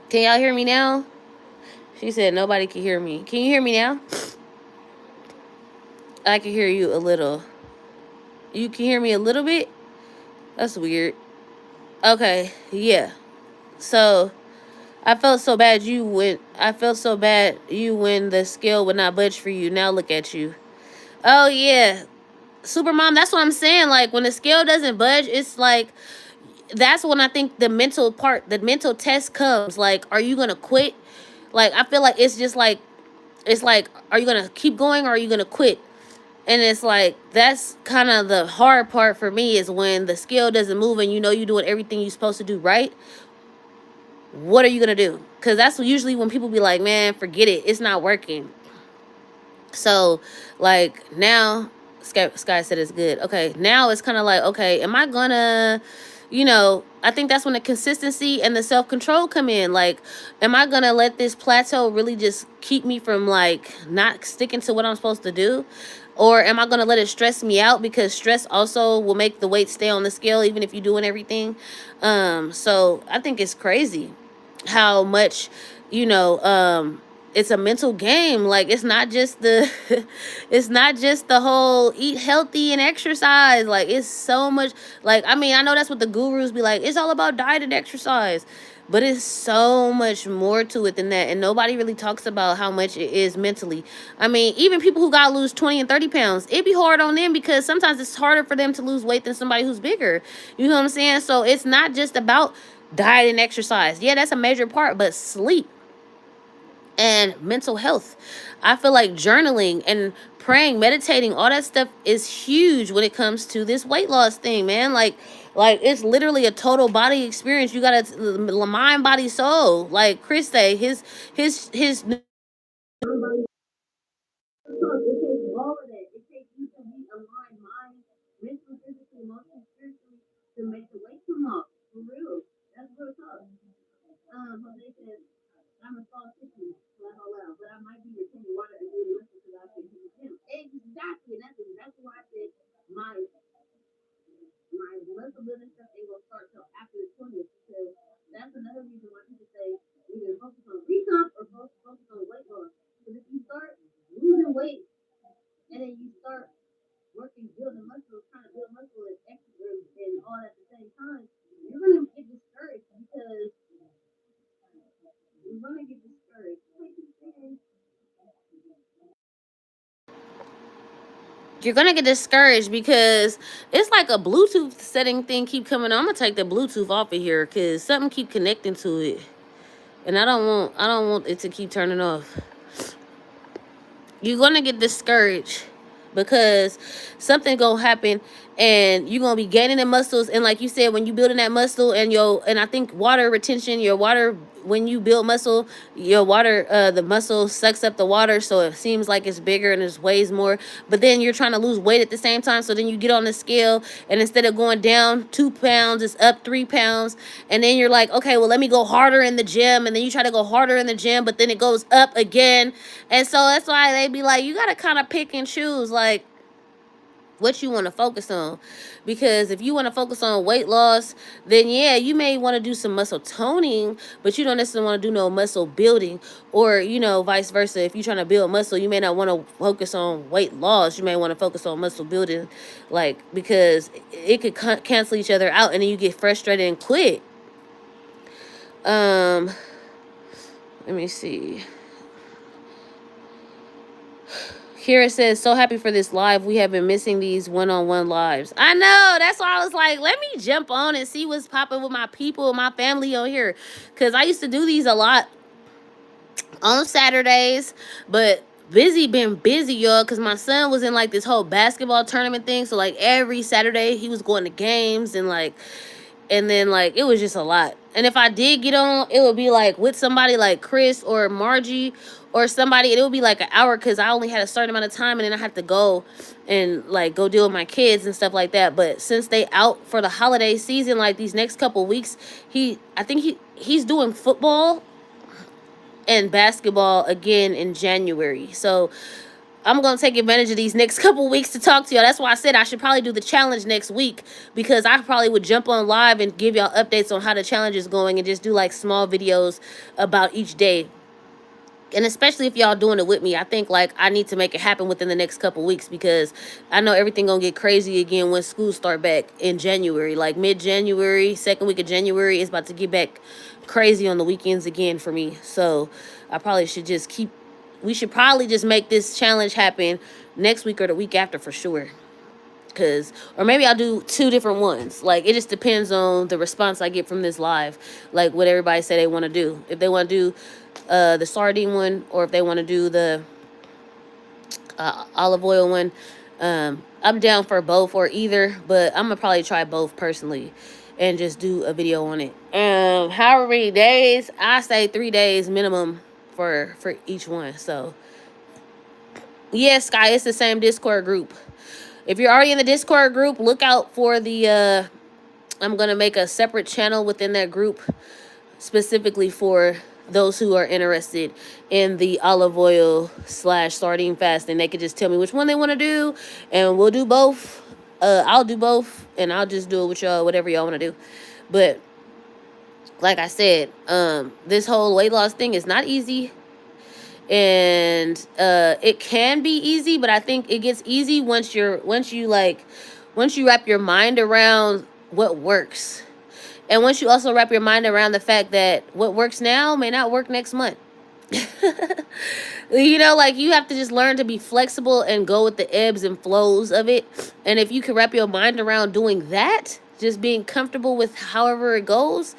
Speaker 1: Can y'all hear me now? She said nobody can hear me. Can you hear me now? I can hear you a little. You can hear me a little bit? That's weird. Okay, yeah. So I felt so bad you when the scale would not budge for you. Now look at you. Oh yeah. Supermom, that's what I'm saying. Like when the scale doesn't budge, it's like that's when I think the mental test comes. Like, are you gonna quit? Like I feel like it's like, are you gonna keep going or are you gonna quit? And it's like that's kind of the hard part for me is when the scale doesn't move and you know you're doing everything you're supposed to do right. What are you gonna do? Because that's usually when people be like, man, forget it, it's not working. So like now Sky said it's good. Okay, now it's kind of like, okay, am I gonna, I think that's when the consistency and the self-control come in. Like, am I gonna let this plateau really just keep me from like not sticking to what I'm supposed to do? Or am I gonna let it stress me out, because stress also will make the weight stay on the scale even if you're doing everything. So I think it's crazy how much, you know, it's a mental game. Like it's not just the it's not just the whole eat healthy and exercise. Like it's so much. Like I mean, I know that's what the gurus be like, it's all about diet and exercise, but it's so much more to it than that, and nobody really talks about how much it is mentally. I mean, even people who gotta lose 20 and 30 pounds, it be hard on them because sometimes it's harder for them to lose weight than somebody who's bigger. You know what I'm saying? So it's not just about diet and exercise. Yeah, that's a major part, but sleep and mental health. I feel like journaling and praying, meditating, all that stuff is huge when it comes to this weight loss thing, man. Like it's literally a total body experience. You gotta mind, body, soul. Like Chris say, his you're gonna get discouraged because it's like a Bluetooth setting thing keep coming on. I'm gonna take the Bluetooth off of here because something keep connecting to it, and I don't want it to keep turning off. You're gonna get discouraged because something gonna happen and you're gonna be gaining the muscles, and like you said, when you building that muscle and I think water retention, your water, when you build muscle, your water, the muscle sucks up the water, so it seems like it's bigger and it weighs more. But then you're trying to lose weight at the same time, so then you get on the scale, and instead of going down 2 pounds, it's up 3 pounds. And then you're like, okay, well, let me go harder in the gym, and then you try to go harder in the gym, but then it goes up again. And so that's why they be like, you gotta kind of pick and choose like what you want to focus on. Because if you want to focus on weight loss, then yeah, you may want to do some muscle toning, but you don't necessarily want to do no muscle building. Or vice versa, if you're trying to build muscle, you may not want to focus on weight loss, you may want to focus on muscle building. Like, because it could cancel each other out, and then you get frustrated and quit. um let me see. Kira says, so happy for this live. We have been missing these one-on-one lives. I know. That's why I was like, let me jump on and see what's popping with my people, my family on here. Because I used to do these a lot on Saturdays, but been busy, y'all, because my son was in this whole basketball tournament thing. So every Saturday he was going to games, and and then like it was just a lot. And if I did get on, it would be like with somebody like Chris or Margie or somebody, and it would be like an hour because I only had a certain amount of time, and then I had to go and like go deal with my kids and stuff like that. But since they out for the holiday season, like these next couple weeks, I think he's doing football and basketball again in January. So I'm going to take advantage of these next couple weeks to talk to y'all. That's why I said I should probably do the challenge next week, because I probably would jump on live and give y'all updates on how the challenge is going and just do like small videos about each day. And especially if y'all doing it with me, I think like I need to make it happen within the next couple weeks, because I know everything gonna get crazy again when school start back in January. Like mid-January, second week of January is about to get back crazy on the weekends again for me. So I probably should just we should probably just make this challenge happen next week or the week after for sure. Or maybe I'll do 2 different ones. Like it just depends on the response I get from this live, like what everybody say they want to do. If they want to do the sardine one, or if they want to do the olive oil one, I'm down for both or either, but I'm gonna probably try both personally and just do a video on it. However many days, I say 3 days minimum for each one. So yes, Sky, it's the same Discord group. If you're already in the Discord group, look out for the I'm gonna make a separate channel within that group specifically for those who are interested in the olive oil / sardine fasting. They could just tell me which one they want to do, and we'll do both. I'll do both, and I'll just do it with y'all, whatever y'all want to do. But like I said, this whole weight loss thing is not easy, and it can be easy, but I think it gets easy once you wrap your mind around what works. And once you also wrap your mind around the fact that what works now may not work next month. You know, like you have to just learn to be flexible and go with the ebbs and flows of it. And if you can wrap your mind around doing that, just being comfortable with however it goes,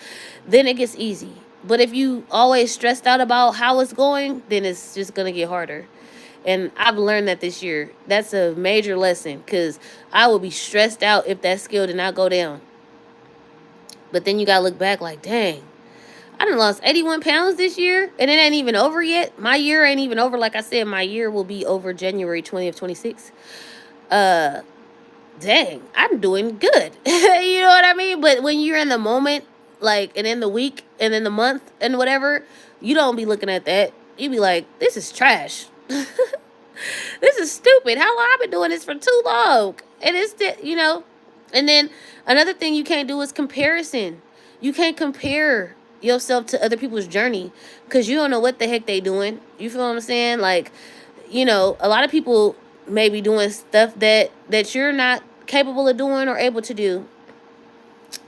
Speaker 1: then it gets easy. But if you always stressed out about how it's going, then it's just going to get harder. And I've learned that this year. That's a major lesson, because I would be stressed out if that skill did not go down. But then you gotta look back like, dang, I done lost 81 pounds this year, and it ain't even over yet. My year ain't even over. Like I said, my year will be over January 20th, 26. Dang, I'm doing good. You know what I mean? But when you're in the moment, like, and in the week, and in the month, and whatever, you don't be looking at that. You be like, this is trash. This is stupid. How long? I've been doing this for too long. And it's, you know. And then another thing you can't do is comparison. You can't compare yourself to other people's journey, because you don't know what the heck they doing. You feel what I'm saying? Like, you know, a lot of people may be doing stuff that you're not capable of doing or able to do.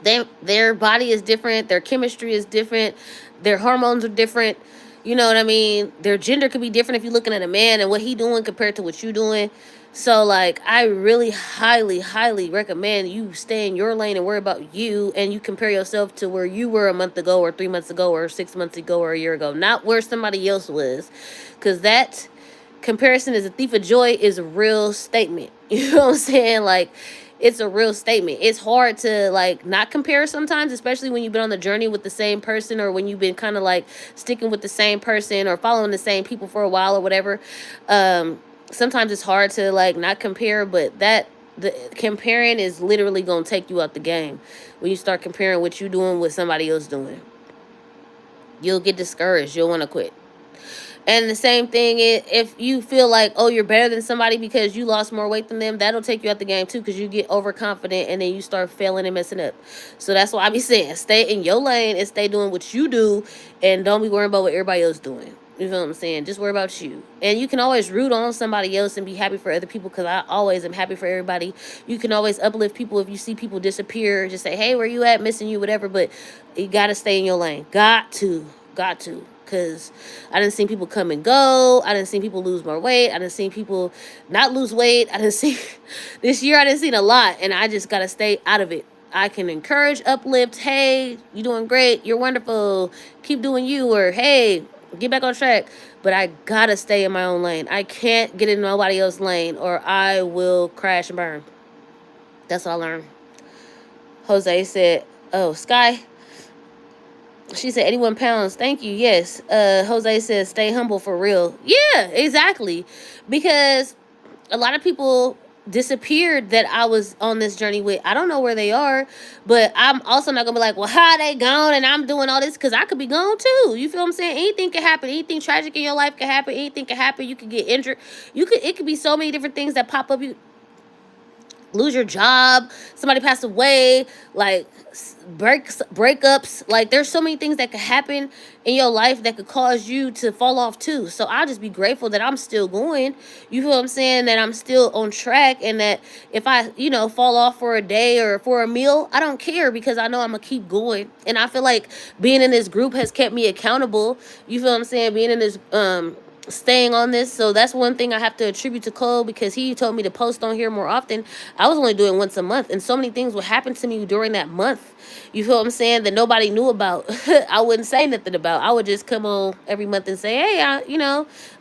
Speaker 1: Their body is different. Their chemistry is different. Their hormones are different. You know what I mean? Their gender could be different if you're looking at a man and what he doing compared to what you doing. So, like, I really highly, highly recommend you stay in your lane and worry about you, and you compare yourself to where you were a month ago or 3 months ago or 6 months ago or a year ago, not where somebody else was, because that comparison is a thief of joy is a real statement. You know what I'm saying? Like, it's a real statement. It's hard to, like, not compare sometimes, especially when you've been on the journey with the same person, or when you've been kind of, like, sticking with the same person or following the same people for a while or whatever. Sometimes it's hard to, like, not compare, but the comparing is literally going to take you out the game. When you start comparing what you're doing with somebody else doing, you'll get discouraged. You'll want to quit. And the same thing, if you feel like, oh, you're better than somebody because you lost more weight than them, that'll take you out the game too, because you get overconfident and then you start failing and messing up. So that's why I be saying, stay in your lane and stay doing what you do, and don't be worrying about what everybody else doing. You feel what I'm saying? Just worry about you. And you can always root on somebody else and be happy for other people, because I always am happy for everybody. You can always uplift people if you see people disappear. Just say, hey, where you at? Missing you, whatever. But you got to stay in your lane. Got to. Because I done seen people come and go. I done seen people lose more weight. I done seen people not lose weight. This year I done seen a lot, and I just got to stay out of it. I can encourage, uplift, hey, you doing great, you're wonderful, keep doing you, or hey, get back on track. But I got to stay in my own lane. I can't get in nobody else's lane, or I will crash and burn. That's what I learned. Jose said, Oh, Sky. She said 81 pounds. Thank you. Yes. Jose says stay humble for real. Yeah, exactly. Because a lot of people disappeared that I was on this journey with. I don't know where they are, but I'm also not gonna be like, well, how they gone and I'm doing all this, because I could be gone too. You feel what I'm saying? Anything can happen. Anything tragic in your life can happen. Anything can happen. You could get injured. It could be so many different things that pop up. You lose your job, somebody passed away, like breakups. Like there's so many things that could happen in your life that could cause you to fall off too. So I'll just be grateful that I'm still going. You feel what I'm saying? That I'm still on track, and that if I, fall off for a day or for a meal, I don't care, because I know I'm gonna keep going. And I feel like being in this group has kept me accountable. You feel what I'm saying? Being in this staying on this. So that's one thing I have to attribute to Cole, because he told me to post on here more often. I was only doing once a month, and so many things would happen to me during that month. You feel what I'm saying? That nobody knew about. I wouldn't say nothing about. I would just come on every month and say, hey,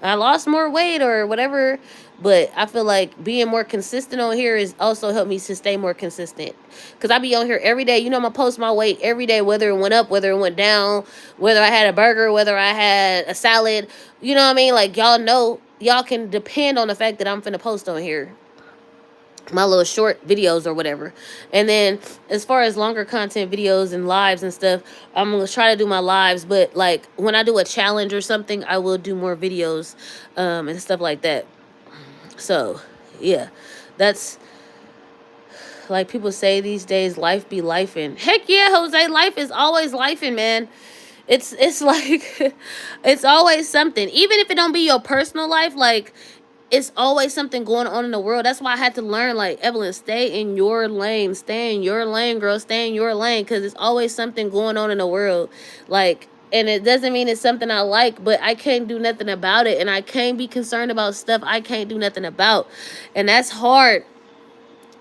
Speaker 1: I lost more weight or whatever. But I feel like being more consistent on here is also helped me to stay more consistent. Because I be on here every day. I'm going to post my weight every day, whether it went up, whether it went down, whether I had a burger, whether I had a salad. You know what I mean? Like, y'all can depend on the fact that I'm finna post on here my little short videos or whatever. And then as far as longer content videos and lives and stuff, I'm gonna try to do my lives, but like when I do a challenge or something, I will do more videos and stuff like that. So yeah, that's, like people say these days, life be lifing. Heck yeah, Jose, life is always lifing, man. It's like it's always something. Even if it don't be your personal life, like it's always something going on in the world. That's why I had to learn, like, Evelyn, stay in your lane. Stay in your lane, girl. Stay in your lane, because it's always something going on in the world. Like, and it doesn't mean it's something I like, but I can't do nothing about it. And I can't be concerned about stuff I can't do nothing about. And that's hard,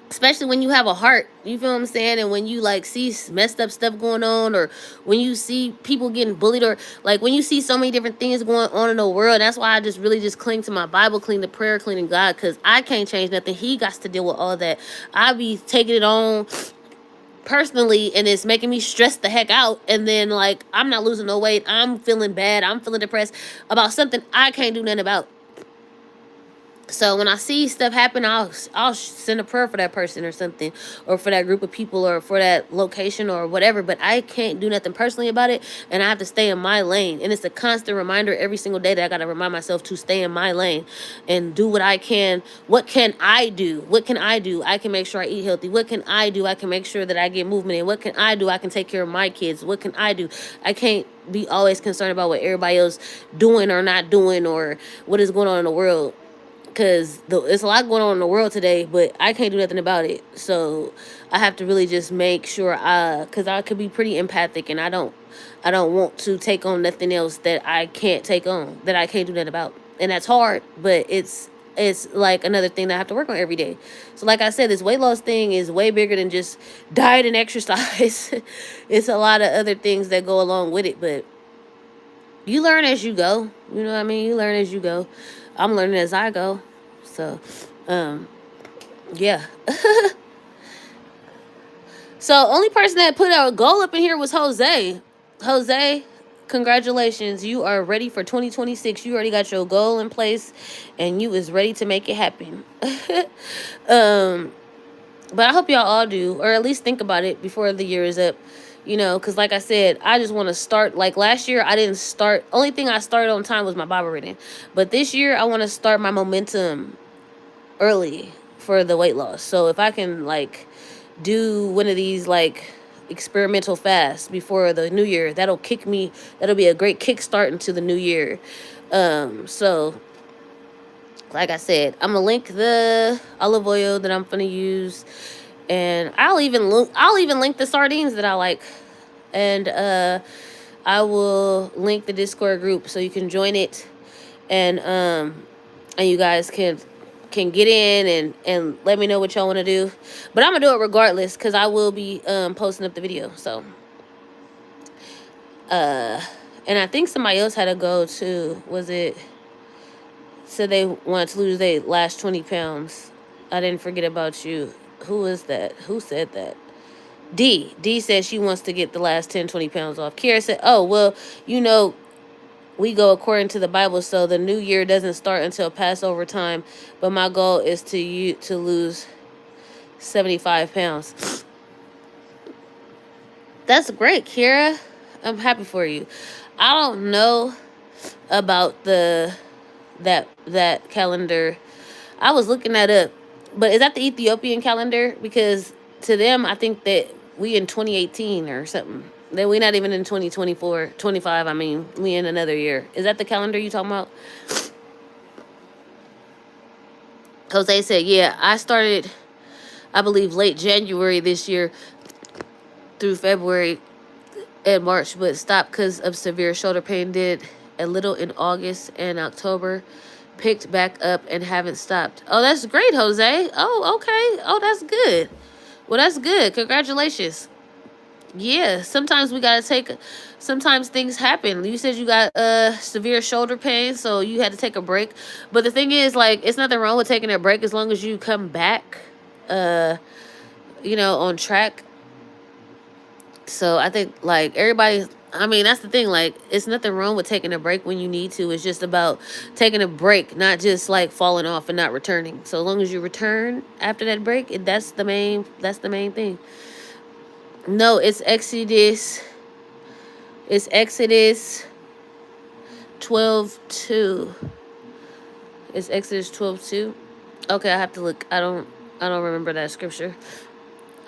Speaker 1: especially when you have a heart. You feel what I'm saying? And when you like see messed up stuff going on, or when you see people getting bullied, or like when you see so many different things going on in the world. That's why I just really just cling to my Bible, cling to prayer, cling to God, because I can't change nothing. He got to deal with all that. I be taking it on personally, and it's making me stress the heck out. And then like I'm not losing no weight, I'm feeling bad, I'm feeling depressed about something I can't do nothing about. So when I see stuff happen, I'll send a prayer for that person or something, or for that group of people, or for that location or whatever. But I can't do nothing personally about it, and I have to stay in my lane. And it's a constant reminder every single day that I gotta remind myself to stay in my lane and do what I can. What can I do? What can I do? I can make sure I eat healthy. What can I do? I can make sure that I get movement in. What can I do? I can take care of my kids. What can I do? I can't be always concerned about what everybody else doing or not doing, or what is going on in the world, because it's a lot going on in the world today, but I can't do nothing about it. So I have to really just make sure, because I could be pretty empathic, and I don't want to take on nothing else that I can't take on, that I can't do nothing about. And that's hard, but it's like another thing that I have to work on every day. So like I said, this weight loss thing is way bigger than just diet and exercise. It's a lot of other things that go along with it, but you learn as you go. You know what I mean? You learn as you go. I'm learning as I go. So, yeah. So, only person that put a goal up in here was Jose. Jose, congratulations. You are ready for 2026. You already got your goal in place, and you is ready to make it happen. But I hope y'all all do, or at least think about it before the year is up. Because like I said, I just want to start. Like last year, I didn't start. Only thing I started on time was my Bible reading. But this year, I want to start my momentum early for the weight loss. So if I can like do one of these like experimental fasts before the new year, that'll be a great kickstart into the new year. So like I said, I'm gonna link the olive oil that I'm gonna use, and I'll even link the sardines that I like, and I will link the Discord group so you can join it, and you guys can get in and let me know what y'all want to do. But I'm gonna do it regardless, because I will be posting up the video. So and I think somebody else had to go too. Was it? Said they wanted to lose their last 20 pounds. I didn't forget about you. Who is that? Who said that? D says she wants to get the last 10, 20 pounds off. Kira said, oh, well, you know, we go according to the Bible, so the new year doesn't start until Passover time. But my goal is to lose 75 pounds. That's great, Kira. I'm happy for you. I don't know about that calendar. I was looking that up, but is that the Ethiopian calendar? Because to them, I think that we in 2018 or something. Then we not even in 2024, 25. I mean, we in another year. Is that the calendar you talking about? Jose said, yeah, I started, I believe, late January this year through February and March, but stopped because of severe shoulder pain. Did a little in August and October. Picked back up and haven't stopped. Oh, that's great, Jose. Oh, okay. Oh, that's good. Well, that's good. Congratulations. Yeah, sometimes we gotta take. Sometimes things happen. You said you got severe shoulder pain, so you had to take a break. But the thing is, like, it's nothing wrong with taking a break as long as you come back, uh, on track. So I think like everybody. I mean, that's the thing. Like, it's nothing wrong with taking a break when you need to. It's just about taking a break, not just like falling off and not returning. So as long as you return after that break, that's the main. That's the main thing. No, it's Exodus. It's Exodus 12:2. It's Exodus 12:2. Okay, I have to look. I don't remember that scripture.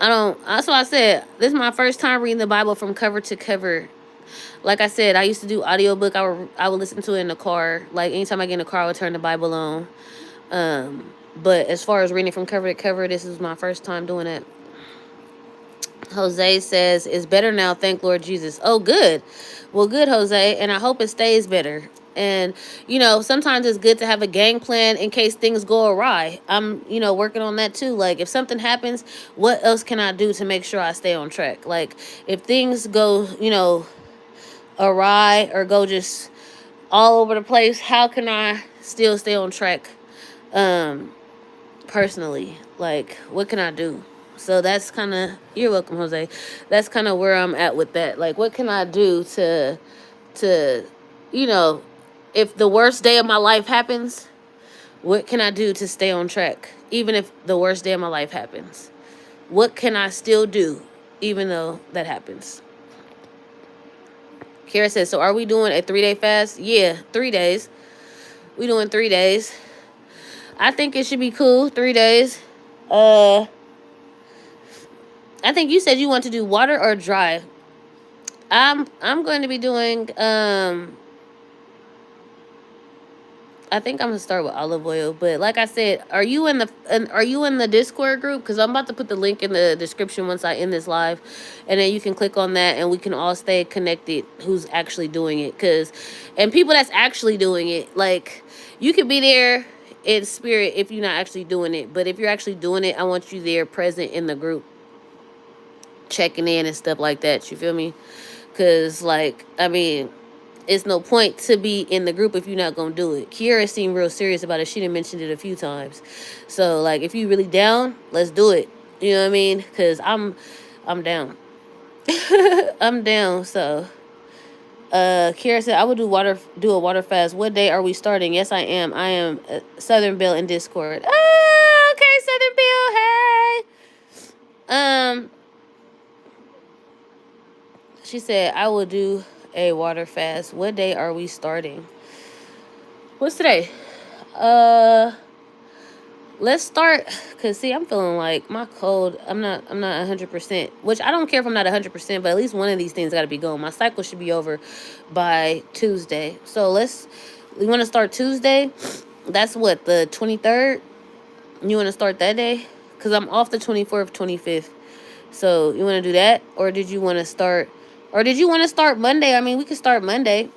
Speaker 1: I don't. That's why I said this is my first time reading the Bible from cover to cover. Like I said, I used to do audiobook. I would listen to it in the car. Like anytime I get in the car, I would turn the Bible on. But as far as reading from cover to cover, this is my first time doing it. Jose says, it's better now, thank Lord Jesus. Oh, good. Well, good, Jose, and I hope it stays better. And, sometimes it's good to have a game plan in case things go awry. I'm, working on that too. Like, if something happens, what else can I do to make sure I stay on track? Like, if things go, awry or go just all over the place, how can I still stay on track personally? Like, what can I do? So that's kind of, you're welcome, Jose. That's kind of where I'm at with that. Like, what can I do to, you know, if the worst day of my life happens, what can I do to stay on track? Even if the worst day of my life happens, what can I still do, even though that happens? Kara says, so are we doing a 3-day fast? Yeah, 3 days. We doing 3 days. I think it should be cool, 3 days. I think you said you want to do water or dry. I'm going to be doing I think I'm gonna start with olive oil, but like I said, are you in the Discord group? Because I'm about to put the link in the description once I end this live, and then you can click on that, and we can all stay connected. Who's actually doing it? And people that's actually doing it, like you could be there in spirit if you're not actually doing it, but if you're actually doing it, I want you there, present in the group, checking in and stuff like that. You feel me? Because like I mean, it's no point to be in the group if you're not gonna do it. Kiara seemed real serious about it. She done mentioned it a few times. So like, if you really down, let's do it. You know what I mean? Cause I'm down. I'm down. So, Kiara said I would do a water fast. What day are we starting? Yes, I am. I am Southern Bill in Discord. Oh, okay, Southern Bill. Hey. She said I will do a water fast. What day are we starting? What's today? Let's start. Cause see, I'm feeling like my cold. I'm not 100%. Which I don't care if I'm not 100%, but at least one of these things got to be going. My cycle should be over by Tuesday. So we want to start Tuesday. That's what, the 23rd. You want to start that day? Cause I'm off the 24th, 25th. So you want to do that, or did you want to start? Or did you want to start Monday? I mean, we could start Monday.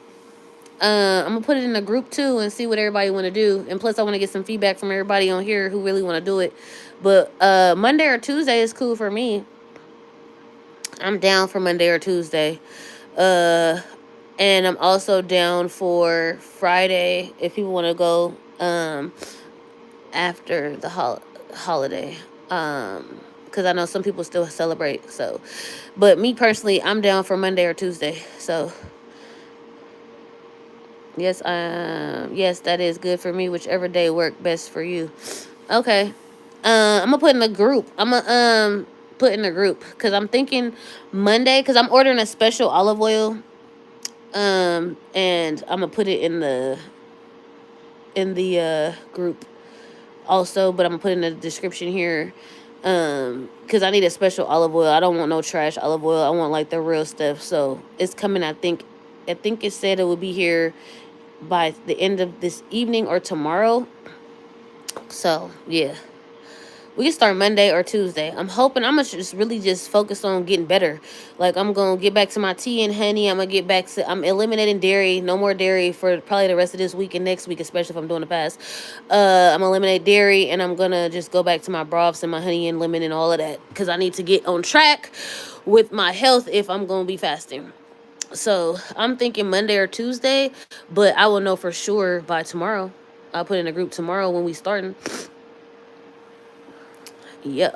Speaker 1: I'm gonna put it in a group too and see what everybody want to do. And plus, I want to get some feedback from everybody on here who really want to do it. But Monday or Tuesday is cool for me. I'm down for Monday or Tuesday. And I'm also down for Friday if people want to go after the holiday. because I know some people still celebrate. So, but me personally, I'm down for Monday or Tuesday. So, yes, that is good for me. Whichever day work best for you. Okay. I'm gonna put in the group. I'm gonna put in the group because I'm thinking Monday because I'm ordering a special olive oil. And I'm gonna put it in the group also, but I'm gonna put in the description here. Because I need a special olive oil. I don't want no trash olive oil. I want like the real stuff. So it's coming. I think it said it would be here by the end of this evening or tomorrow. So yeah, we can start Monday or Tuesday. I'm hoping I'm gonna just really just focus on getting better. Like I'm gonna get back to my tea and honey. I'm eliminating dairy. No more dairy for probably the rest of this week and next week, especially if I'm doing a fast. I'm gonna eliminate dairy and I'm gonna just go back to my broths and my honey and lemon and all of that because I need to get on track with my health if I'm gonna be fasting. So I'm thinking Monday or Tuesday, but I will know for sure by tomorrow. I'll put in a group tomorrow when we starting. Yeah.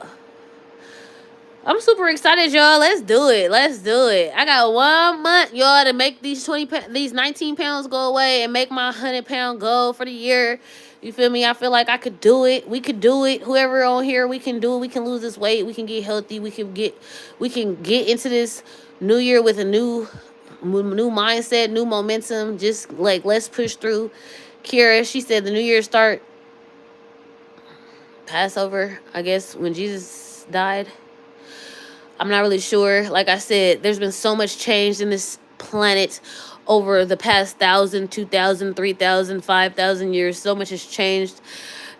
Speaker 1: I'm super excited, y'all. Let's do it. Let's do it. I got 1 month, y'all, to make these 19 pounds go away and make my 100-pound goal for the year. You feel me? I feel like I could do it. We could do it. Whoever on here, we can do it. We can lose this weight. We can get healthy. We can get into this new year with a new mindset, new momentum. Just like let's push through. Kira, she said the new year start Passover, I guess, when Jesus died. I'm not really sure. Like I said, there's been so much change in this planet over the past 1,000, 2,000, 3,000, 5,000 years. So much has changed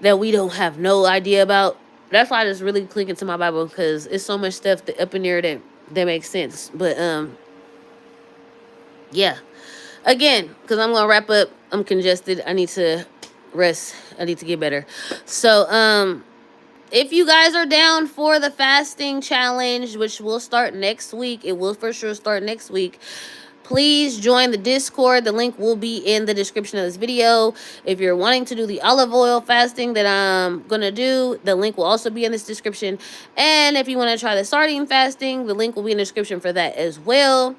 Speaker 1: that we don't have no idea about. That's why I just really click into my Bible because it's so much stuff up in there that makes sense. But yeah. Again, because I'm gonna wrap up. I'm congested. I need to rest. I need to get better. So if you guys are down for the fasting challenge, which will start next week, it will for sure start next week. Please join the Discord. The link will be in the description of this video. If you're wanting to do the olive oil fasting that I'm going to do, the link will also be in this description. And if you want to try the sardine fasting, the link will be in the description for that as well.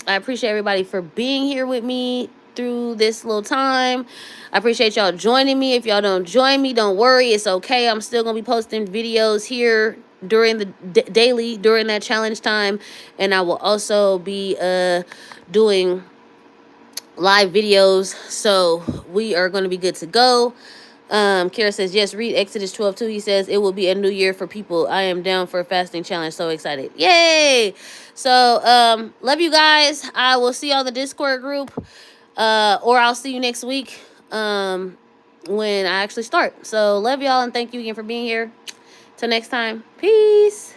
Speaker 1: I appreciate everybody for being here with me through this little time. I appreciate y'all joining me. If y'all don't join me, don't worry. It's okay. I'm still going to be posting videos here during the daily during that challenge time. And I will also be doing live videos. So we are going to be good to go. Kara says, yes, read Exodus 12:2. He says, it will be a new year for people. I am down for a fasting challenge. So excited. Yay. So, love you guys. I will see y'all in the Discord group. Or I'll see you next week. When I actually start. So love y'all and thank you again for being here. Till next time. Peace.